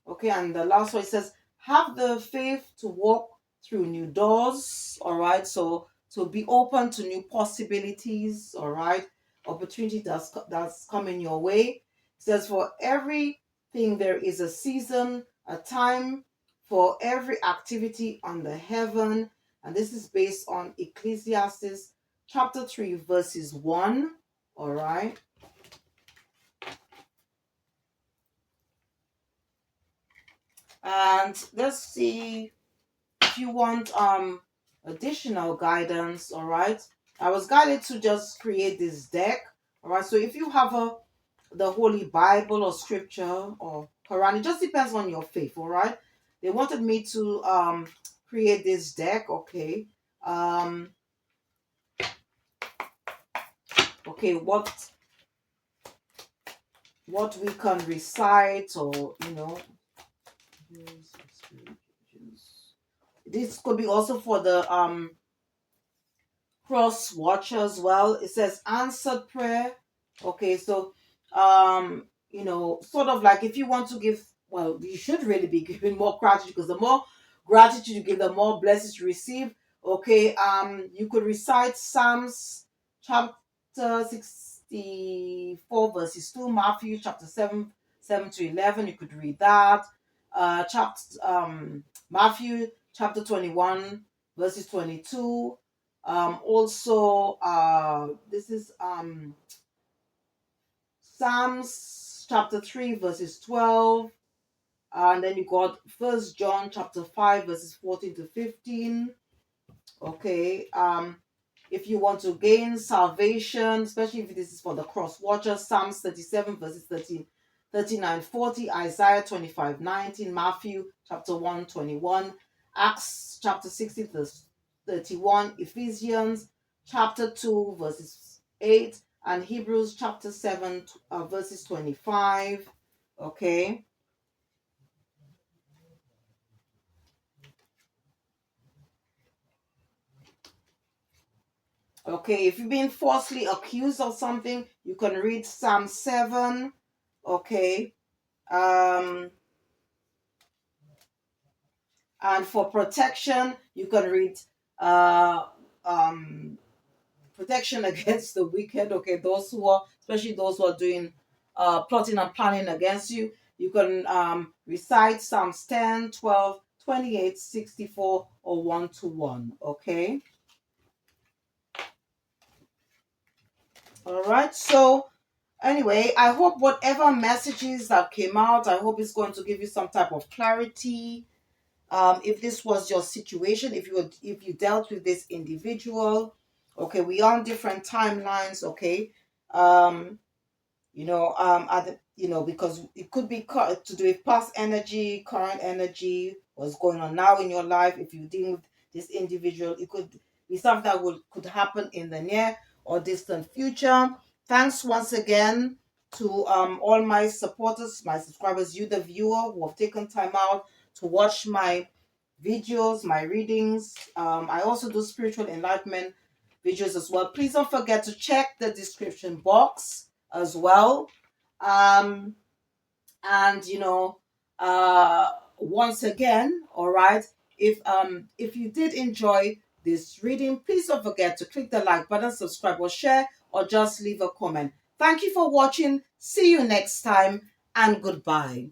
Okay, and the last one, it says, have the faith to walk through new doors. All right, so to be open to new possibilities. All right, opportunity that's coming your way. It says, for everything there is a season, a time for every activity under heaven. And this is based on Ecclesiastes chapter 3 verses 1. All right. And let's see, if you want additional guidance, all right, I was guided to just create this deck. All right, so if you have the Holy Bible or scripture or Quran, it just depends on your faith. All right, they wanted me to create this deck. Okay, um okay, what we can recite, or this could be also for the cross watch as well. It says answered prayer. Okay, so sort of like, if you want to give, well, you should really be giving more gratitude, because the more gratitude you give, the more blessings you receive. Okay, you could recite Psalms chapter 64 verses 2, Matthew chapter 7 to 11. You could read that. Chapter Matthew chapter 21 verses 22. Also, this is Psalms chapter 3 verses 12. And then you got First John chapter 5 verses 14 to 15. Okay. If you want to gain salvation, especially if this is for the cross watcher, Psalms 37 verses 39, 40, Isaiah 25 19, Matthew chapter 1 21, Acts chapter 16 verse 31, Ephesians chapter 2 verses 8, and Hebrews chapter 7 verses 25. Okay. Okay, if you've been falsely accused of something, you can read Psalm 7. Okay. Um, and for protection, you can read uh um protection against the wicked. Okay, those who are, especially those who are doing plotting and planning against you, you can recite Psalms 10, 12, 28, 64, or 1 to 1. Okay. All right. So anyway, I hope whatever messages that came out, I hope it's going to give you some type of clarity. If this was your situation, if you dealt with this individual, okay, we are on different timelines. Okay. um because it could be to do with past energy, current energy, what's going on now in your life. If you're dealing with this individual, it could be something that could happen in the near or distant future. Thanks once again to all my supporters, my subscribers, you the viewer who have taken time out to watch my videos, my readings. I also do spiritual enlightenment videos as well. Please don't forget to check the description box as well. Um, and once again, all right, if you did enjoy this reading, please don't forget to click the like button, subscribe or share, or just leave a comment. Thank you for watching. See you next time, and goodbye.